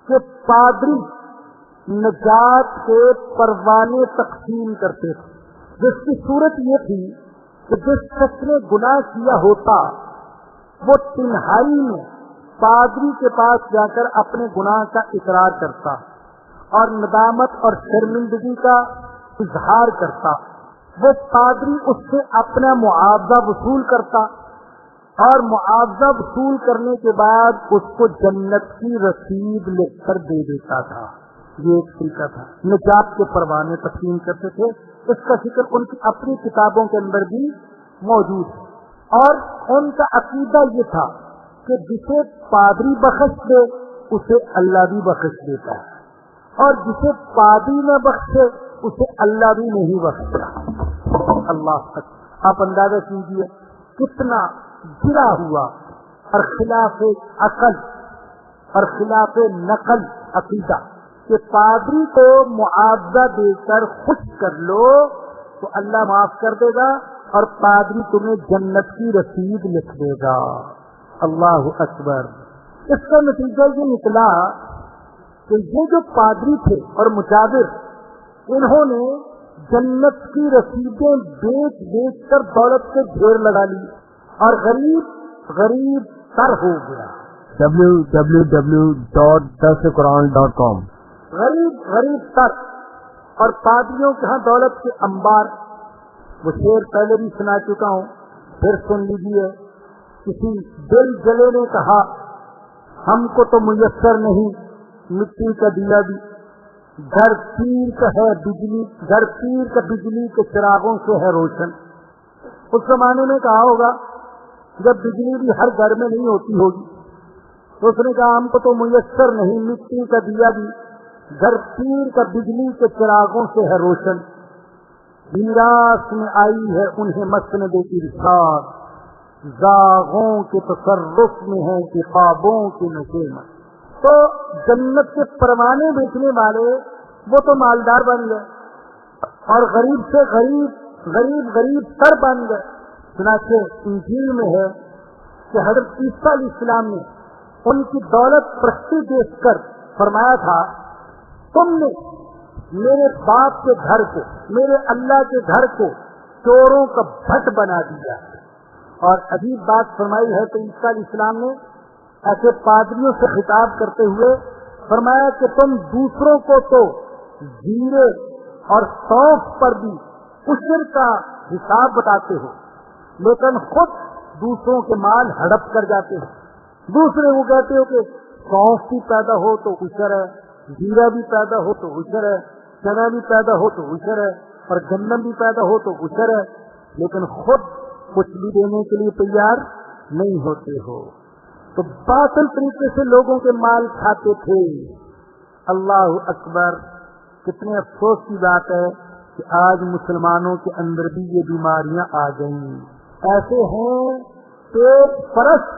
کہ پادری نجات کے پروانے تقسیم کرتے تھے، جس کی صورت یہ تھی کہ جس شخص نے گناہ کیا ہوتا وہ تنہائی میں پادری کے پاس جا کر اپنے گناہ کا اقرار کرتا اور ندامت اور شرمندگی کا اظہار کرتا۔ وہ پادری اس سے اپنا معاوضہ وصول کرتا اور معاوضہ وصول کرنے کے بعد اس کو جنت کی رسید لکھ کر دے دیتا تھا۔ یہ ایک طریقہ تھا۔ نجات کے پروانے تقسیم کرتے تھے، اس کا ذکر ان کی اپنی کتابوں کے اندر بھی موجود ہے۔ اور ان کا عقیدہ یہ تھا کہ جسے پادری بخش دے اسے اللہ بھی بخش دیتا ہے، اور جسے پادری نہ بخشے اسے اللہ بھی نہیں بخشتا۔ اللہ تک آپ اندازہ کیجیے کتنا گرا ہوا اور خلاف عقل اور خلاف نقل عقیدہ کہ پادری کو معاوضہ دے کر خوش کر لو تو اللہ معاف کر دے گا اور پادری تمہیں جنت کی رسید لکھ دے گا۔ اللہ اکبر۔ اس کا نتیجہ یہ نکلا کہ یہ جو پادری تھے اور مجاور، انہوں نے جنت کی رسیدیں بیچ بیچ کر دولت کے ڈھیر لگا لی اور غریب تر ہو گیا۔ www.darsequran.com غریب تر، اور پادریوں کے ہاں دولت کے انبار۔ وہ شعر پہلے بھی سنا چکا ہوں، پھر سن لیجیے۔ کسی دل جلے نے کہا ہم کو تو میسر نہیں مٹی کا دیا بھی، گھر پیر کا ہے بجلی، گھر پیر کا بجلی کے چراغوں سے ہے روشن۔ اس زمانے میں کہا ہوگا جب بجلی بھی ہر گھر میں نہیں ہوتی ہوگی، تو اس نے کہا ہم کو تو میسر نہیں مٹی کا دیا بھی، گھر پیر کا بجلی کے چراغوں سے ہے روشن۔ میراث میں آئی ہے انہیں مسند ارشاد، زاغوں کے تصرف میں ہے کہ خوابوں کے نشے میں۔ تو جنت کے پروانے بیچنے والے وہ تو مالدار بن گئے اور غریب سے غریب تر بن گئے۔ چنانچہ انجیل میں ہے کہ حضرت عیسیٰ علیہ السلام نے ان کی دولت پرستی دیکھ کر فرمایا تھا تم نے میرے باپ کے گھر کو، میرے اللہ کے گھر کو چوروں کا بھٹ بنا دیا. اور عجیب بات فرمائی ہے تو عیسیٰ علیہ السلام نے ایسے پادریوں سے خطاب کرتے ہوئے فرمایا کہ تم دوسروں کو تو زیرے اور سونف پر بھی عشر کا حساب بتاتے ہو، لیکن خود دوسروں کے مال ہڑپ کر جاتے ہو. دوسرے کو کہتے ہو کہ سونف بھی پیدا ہو تو عشر ہے، زیرہ بھی پیدا ہو تو عشر ہے، چنا بھی پیدا ہو تو عشر ہے، اور گندم بھی پیدا ہو تو عشر ہے، لیکن خود کچھ بھی دینے کے لیے تیار نہیں ہوتے ہو. تو باطل طریقے سے لوگوں کے مال کھاتے تھے. اللہ اکبر. کتنے افسوس کی بات ہے کہ آج مسلمانوں کے اندر بھی یہ بیماریاں آ گئیں. ایسے ہیں پیٹ پرست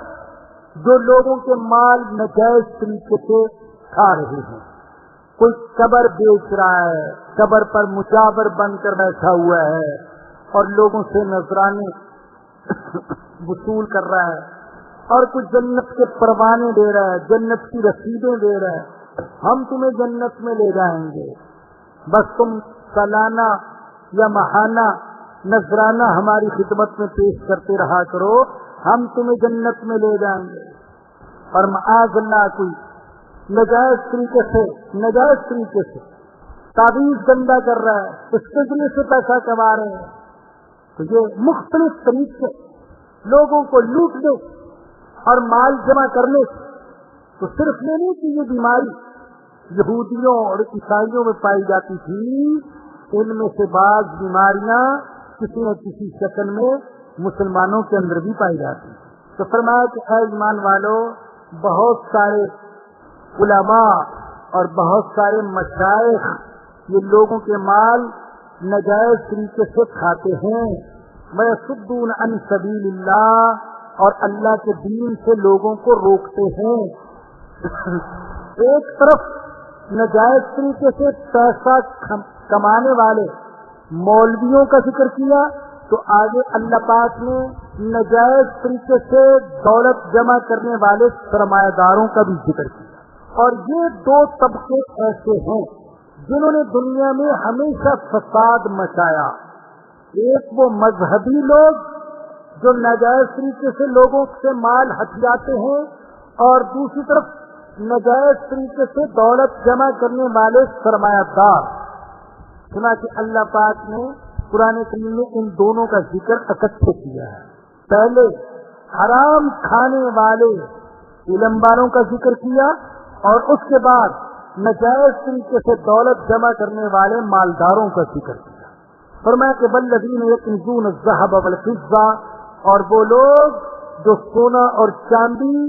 جو لوگوں کے مال ناجائز طریقے سے کھا رہے ہیں. کوئی قبر بیچ رہا ہے، قبر پر مجاور بن کر بیٹھا ہوا ہے اور لوگوں سے نذرانے وصول کر رہا ہے، اور کوئی جنت کے پروانے دے رہا ہے، جنت کی رسیدیں دے رہا ہے، ہم تمہیں جنت میں لے جائیں گے، بس تم سالانہ یا ماہانہ نذرانہ ہماری خدمت میں پیش کرتے رہا کرو، ہم تمہیں جنت میں لے جائیں گے. اور معاذ اللہ کوئی ناجائز طریقے سے تعویذ گندا کر رہا ہے، اس کے ذریعے سے پیسہ کما رہے ہیں. تو یہ مختلف طریقے لوگوں کو لوٹنے اور مال جمع کرنے سے، تو صرف یہ نہیں کہ یہ بیماری یہودیوں اور عیسائیوں میں پائی جاتی تھی، ان میں سے بعض بیماریاں کسی نہ کسی شکل میں مسلمانوں کے اندر بھی پائی جاتی. تو فرمایا کہ اے ایمان والو، بہت سارے علماء اور بہت سارے مشائخ یہ لوگوں کے مال ناجائز طریقے سے کھاتے ہیں. وَيَصُدُّونَ عَنْ سَبِيلِ اللَّهِ، اور اللہ کے دین سے لوگوں کو روکتے ہیں. ایک طرف ناجائز طریقے سے پیسہ کمانے والے مولویوں کا ذکر کیا، تو آگے اللہ پاک نے ناجائز طریقے سے دولت جمع کرنے والے سرمایہ داروں کا بھی ذکر کیا. اور یہ دو طبقے ایسے ہیں جنہوں نے دنیا میں ہمیشہ فساد مچایا. ایک وہ مذہبی لوگ جو ناجائز طریقے سے لوگوں سے مال ہتھیاتے ہیں، اور دوسری طرف ناجائز طریقے سے دولت جمع کرنے والے سرمایہ دار. سنا کہ اللہ پاک نے قرآن کریم میں ان دونوں کا ذکر اکٹھے کیا ہے. پہلے حرام کھانے والے علم والوں کا ذکر کیا، اور اس کے بعد ناجائز طریقے سے دولت جمع کرنے والے مالداروں کا ذکر کیا. فرمایا کہ والذین یکنزون الذهب والفضة، اور وہ لوگ جو سونا اور چاندی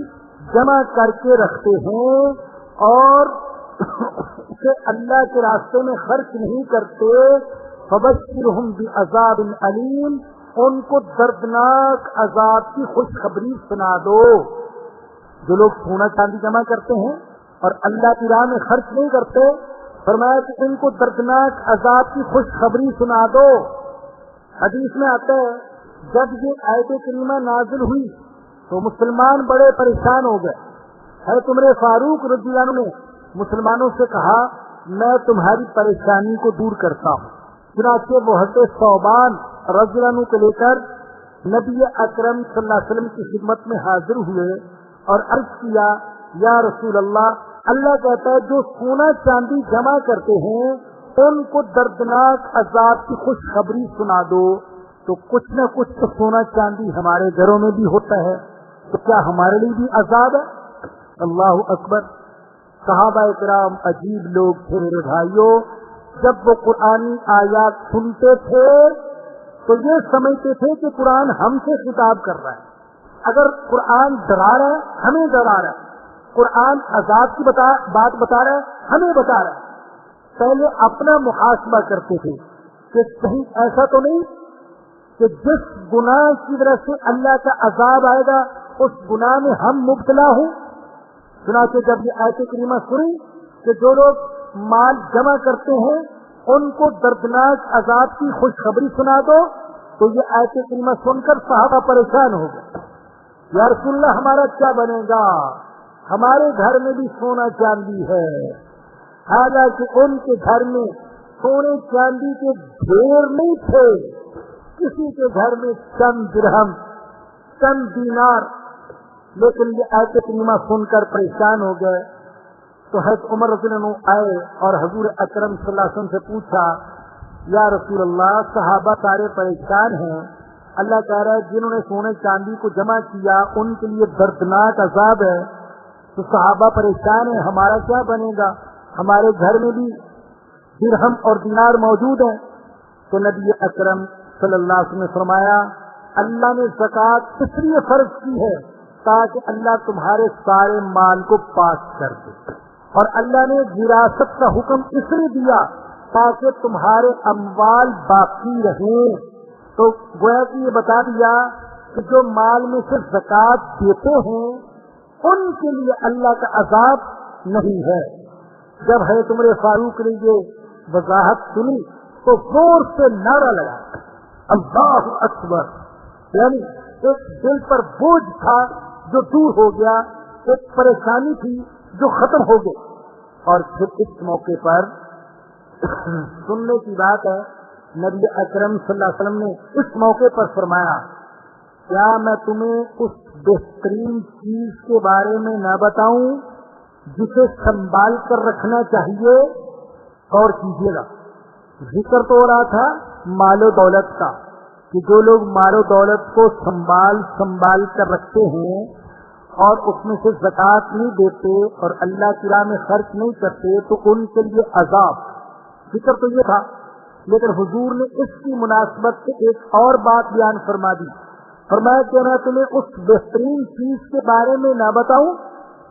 جمع کر کے رکھتے ہیں اور اسے اللہ کے راستے میں خرچ نہیں کرتے، فبشرہم بعذاب علیم، ان کو دردناک عذاب کی خوشخبری سنا دو. جو لوگ سونا چاندی جمع کرتے ہیں اور اللہ کی راہ میں خرچ نہیں کرتے، فرمایا کہ ان کو دردناک عذاب کی خوشخبری سنا دو. حدیث میں آتا ہے جب یہ آیت کریمہ نازل ہوئی تو مسلمان بڑے پریشان ہو گئے. حضرت عمر فاروق رضی اللہ عنہ نے مسلمانوں سے کہا میں تمہاری پریشانی کو دور کرتا ہوں. چنانچہ وہ حضرت ثوبان رضی اللہ عنہ کو لے کر نبی اکرم صلی اللہ علیہ وسلم کی خدمت میں حاضر ہوئے اور عرض کیا یا رسول اللہ کہتا ہے جو سونا چاندی جمع کرتے ہیں ان کو دردناک عذاب کی خوشخبری سنا دو. تو کچھ نہ کچھ تو سونا چاندی ہمارے گھروں میں بھی ہوتا ہے، تو کیا ہمارے لیے بھی عذاب ہے؟ اللہ اکبر. صحابہ کرام عجیب لوگ تھے میرے بھائیوں. جب وہ قرآنی آیات سنتے تھے تو یہ سمجھتے تھے کہ قرآن ہم سے خطاب کر رہا ہے. اگر قرآن ڈرا رہا ہے ہمیں ڈرا رہا ہے، قرآن عذاب کی بات بتا رہا ہے ہمیں بتا رہا ہے. پہلے اپنا محاسبہ کرتے تھے کہ کہیں ایسا تو نہیں کہ جس گناہ کی وجہ سے اللہ کا عذاب آئے گا اس گناہ میں ہم مبتلا ہوں. چنانچہ جب یہ آیت کریمہ سنی کہ جو لوگ مال جمع کرتے ہیں ان کو دردناک عذاب کی خوشخبری سنا دو، تو یہ آیت کریمہ سن کر صحابہ پریشان ہو گئے. یا رسول اللہ ہمارا کیا بنے گا، ہمارے گھر میں بھی سونا چاندی ہے، حالانکہ ان کے گھر میں سونے چاندی کے ڈھیر نہیں تھے، کسی کے گھر میں چند درہم چند دینار. لیکن یہ آیت کریمہ سن کر پریشان ہو گئے. تو حضرت عمر رضی اللہ عنہ آئے اور حضور اکرم صلی اللہ علیہ وسلم سے پوچھا، یا رسول اللہ صحابہ سارے پریشان ہیں، اللہ کہہ رہا ہے جنہوں نے سونے چاندی کو جمع کیا ان کے لیے دردناک عذاب ہے. تو صحابہ پریشان ہیں، ہمارا کیا بنے گا؟ ہمارے گھر میں بھی درہم اور دینار موجود ہیں. تو نبی اکرم صلی اللہ علیہ وسلم نے فرمایا، اللہ نے زکوٰۃ اس لیے فرض کی ہے تاکہ اللہ تمہارے سارے مال کو پاک کر دے، اور اللہ نے وراثت کا حکم اس لیے دیا تاکہ تمہارے اموال باقی رہیں. تو گویا کہ یہ بتا دیا کہ جو مال میں سے زکوٰۃ دیتے ہیں ان کے لیے اللہ کا عذاب نہیں ہے. جب حضرت عمر فاروق نے یہ وضاحت سنی تو زور سے نعرہ لگا، اللہ اکبر. یعنی ایک دل پر بوجھ تھا جو دور ہو گیا، ایک پریشانی تھی جو ختم ہو گئی. اور پھر اس موقع پر سننے کی بات ہے، نبی اکرم صلی اللہ علیہ وسلم نے اس موقع پر فرمایا، کیا میں تمہیں اس بہترین چیز کے بارے میں نہ بتاؤں جسے سنبھال کر رکھنا چاہیے؟ اور کیجیے گا، ذکر تو ہو رہا تھا مال و دولت کا کہ جو لوگ مال و دولت کو سنبھال کر رکھتے ہیں اور اس میں سے زکوٰۃ نہیں دیتے اور اللہ کی راہ میں خرچ نہیں کرتے تو ان کے لیے عذاب. ذکر تو یہ تھا، لیکن حضور نے اس کی مناسبت سے ایک اور بات بیان فرما دی. فرمایا کہ میں تمہیں اس بہترین چیز کے بارے میں نہ بتاؤں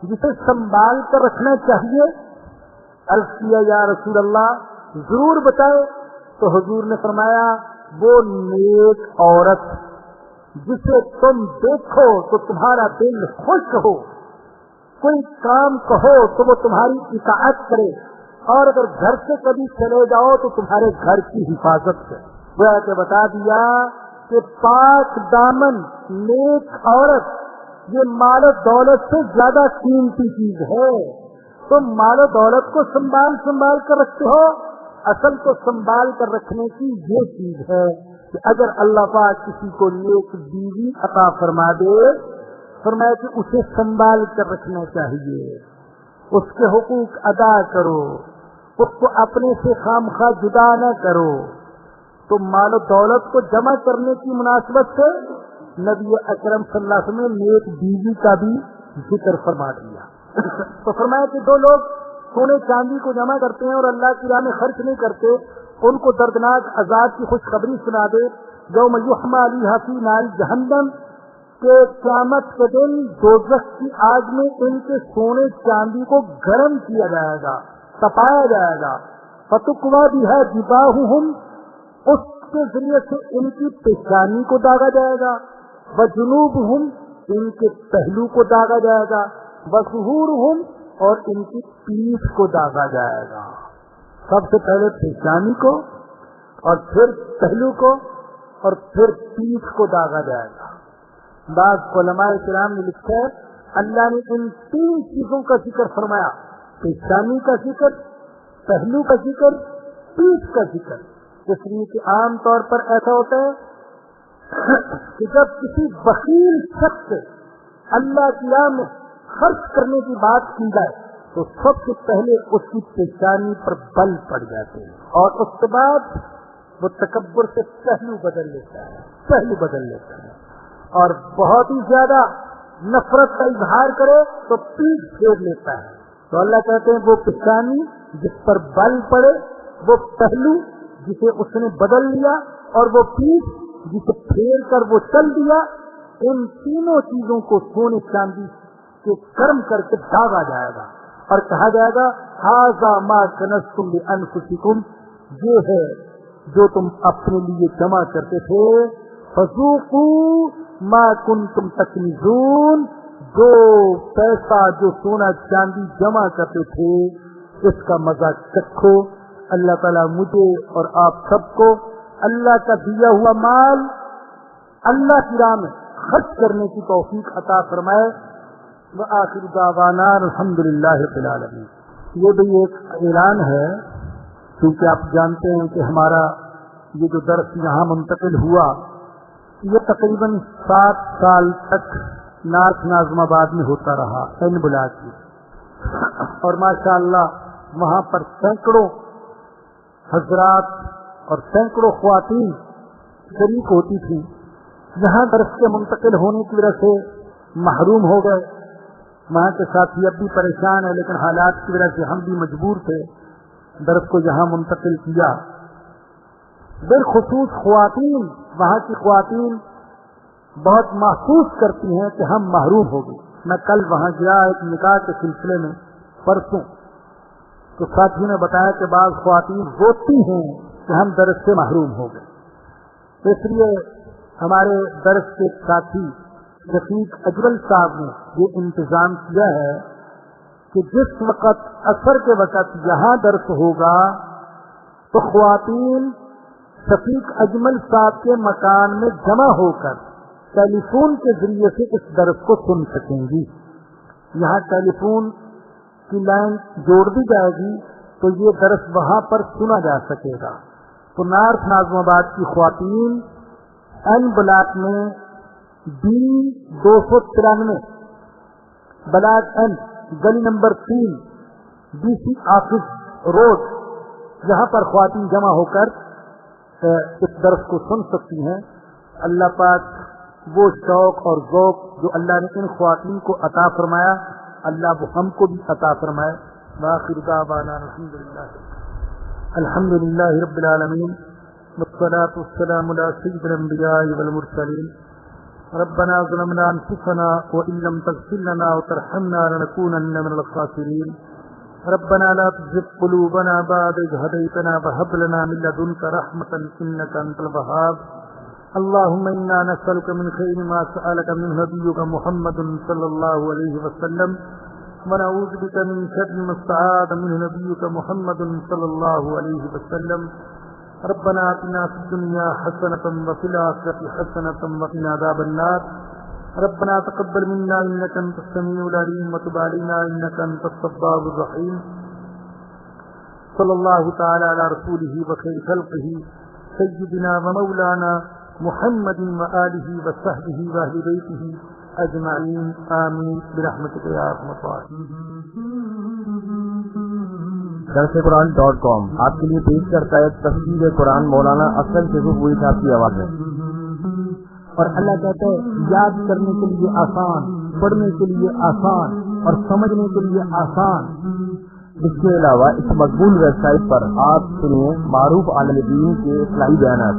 جسے سنبھال کر رکھنا چاہیے؟ عرض کیا یا رسول اللہ ضرور بتائے. تو حضور نے فرمایا، وہ نیک عورت جسے تم دیکھو تو تمہارا دل خوش ہو، کوئی کام کہو تو وہ تمہاری اطاعت کرے، اور اگر گھر سے کبھی چلے جاؤ تو تمہارے گھر کی حفاظت کرے. وہ کہ بتا دیا کہ پاک دامن نیک عورت یہ مال و دولت سے زیادہ قیمتی چیز ہے. تم مال و دولت کو سنبھال کر رکھتے ہو، اصل تو سنبھال کر رکھنے کی یہ چیز ہے کہ اگر اللہ پاک کسی کو نیک بیوی عطا فرما دے، فرمایا کہ اسے سنبھال کر رکھنا چاہیے، اس کے حقوق ادا کرو، اس کو اپنے سے خامخواہ جدا نہ کرو. تو مال و دولت کو جمع کرنے کی مناسبت سے نبی اکرم صلی اللہ علیہ وسلم نے نیک بیوی کا بھی ذکر فرما دیا. تو فرمایا کہ دو لوگ سونے چاندی کو جمع کرتے ہیں اور اللہ کی راہ میں خرچ نہیں کرتے، ان کو دردناک عذاب کی خوشخبری سنا دے. یوم یحمى علیہا فی نار جہنم، کہ قیامت کے دن دوزخ کی آگ میں ان کے سونے چاندی کو گرم کیا جائے گا، تپایا جائے گا. فتقویٰ بہا جباہہم، اس کے ذریعے سے ان کی پیشانی کو داغا جائے گا. وجنوبہم، ان کے پہلو کو داغا جائے گا. وظہورہم، اور ان کی پیٹھ کو داغا جائے گا. سب سے پہلے پیشانی کو، اور پھر پہلو کو، اور پھر پیٹھ کو داغا جائے گا. بعض علماء کرام نے لکھا ہے اللہ نے ان تین چیزوں کا ذکر فرمایا، پیشانی کا ذکر، پہلو کا ذکر، پیٹھ کا ذکر، اس لیے کہ عام طور پر ایسا ہوتا ہے کہ جب کسی بخیل شخص سے اللہ کی راہ میں خرچ کرنے کی بات کی جائے تو سب سے پہلے اس کی پیشانی پر بل پڑ جاتے ہیں، اور اس کے بعد وہ تکبر سے پہلو بدل لیتا ہے، اور بہت ہی زیادہ نفرت کا اظہار کرے تو پیٹھ پھیر لیتا ہے. تو اللہ کہتے ہیں وہ پیشانی جس پر بل پڑے، وہ پہلو جسے اس نے بدل لیا، اور وہ پیٹھ جسے پھیر کر وہ چل دیا، ان تینوں چیزوں کو سونے چاندی کے کرم کر کے داغا جائے گا اور کہا جائے گا ھذا ما کنزتم لانفسکم، یہ ہے جو تم اپنے لیے جمع کرتے تھے. فذوقوا ما کنتم تکنزون، جو پیسہ جو سونا چاندی جمع کرتے تھے اس کا مزہ چکھو. اللہ تعالیٰ مجھے اور آپ سب کو اللہ کا دیا ہوا مال اللہ کی راہ میں خرچ کرنے کی توفیق عطا فرمائے. وآخر دعوانا الحمدللہ رب العالمین۔ یہ بھی ایک اعلان ہے، کیونکہ آپ جانتے ہیں کہ ہمارا یہ جو درس یہاں منتقل ہوا یہ تقریباً 7 سال تک نارتھ ناظم آباد میں ہوتا رہا این بلاک میں، اور ماشاءاللہ وہاں پر سینکڑوں حضرات اور سینکڑوں خواتین شریک ہوتی تھیں۔ یہاں درس کے منتقل ہونے کی وجہ سے محروم ہو گئے، وہاں کے ساتھی اب بھی پریشان ہیں، لیکن حالات کی وجہ سے ہم بھی مجبور تھے درس کو یہاں منتقل کیا۔ بالخصوص خواتین، وہاں کی خواتین بہت محسوس کرتی ہیں کہ ہم محروم ہو گئے۔ میں کل وہاں گیا ایک نکاح کے سلسلے میں پرسوں، تو ساتھی نے بتایا کہ بعض خواتین روتی ہیں کہ ہم درس سے محروم ہو گئے۔ اس لیے ہمارے درس کے ساتھی شفیق اجمل صاحب نے یہ انتظام کیا ہے کہ جس وقت عصر کے وقت یہاں درس ہوگا تو خواتین شفیق اجمل صاحب کے مکان میں جمع ہو کر ٹیلی فون کے ذریعے سے اس درس کو سن سکیں گی۔ یہاں ٹیلی فون کی لائن جوڑ دی جائے گی تو یہ درس وہاں پر سنا جا سکے گا۔ تو نارتھ ناظم آباد کی خواتین این بلاک میں B293 بلاک این گلی نمبر 3 DC آفس روڈ، یہاں پر خواتین جمع ہو کر اس درس کو سن سکتی ہیں۔ اللہ پاک وہ شوق اور ذوق جو اللہ نے ان خواتین کو عطا فرمایا، اللہ وہ ہم کو بھی عطا فرمائے۔ وآخر دعوانا الحمدللہ رب العالمین، والصلاة والسلام علی سید الانبیاء والمرسلین۔ ربنا ظلمنا انفسنا وان لم تغفر لنا وترحمنا لنكونن من الخاسرین۔ ربنا لا تزغ قلوبنا بعد إذ هديتنا وهب لنا من لدنك رحمة إنك أنت الوهاب۔ اللهم إنا نسألك من خير ما سألك منه نبيك محمد صلى الله عليه وسلم، ونعوذ بك من شر ما استعاذ منه نبيك محمد صلى الله عليه وسلم۔ ربنا آتنا في الدنيا حسنة وفي الآخرة حسنة وقنا عذاب النار۔ ربنا تقبل منا إنك أنت السميع العليم وتب علينا إنك أنت التواب الرحيم۔ صلى الله تعالى على رسوله وخير خلقه سيدنا ومولانا محمد وآله وصحبه وأهل بيته أجمعين آمين برحمتك يا أرحم الراحمين۔ درسقرآن.com آپ کے لیے پیش کرتا ہے تفسیر قرآن مولانا افضل شیخوپوری صاحب کی آواز میں۔ اور اللہ کہتا ہے یاد کرنے کے لیے آسان، پڑھنے کے لیے آسان اور سمجھنے کے لیے آسان۔ اس کے علاوہ اس مقبول ویب سائٹ پر آپ سنیے معروف عالم دین کے اصلاحی بیانات۔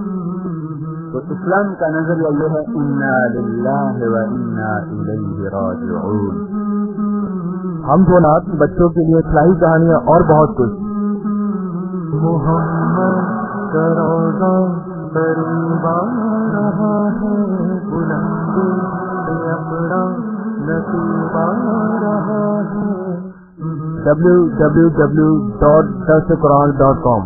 تو اسلام کا نظریہ یہ ہے انا للہ و انا الیہ راجعون۔ ہم جو نات بچوں کے لیے اصلاحی کہانیاں اور بہت کچھ۔ محمد کا روضہ قریب آ رہا ہے، بلند اپنا نصیب آ رہا ہے۔ www.darsequran.com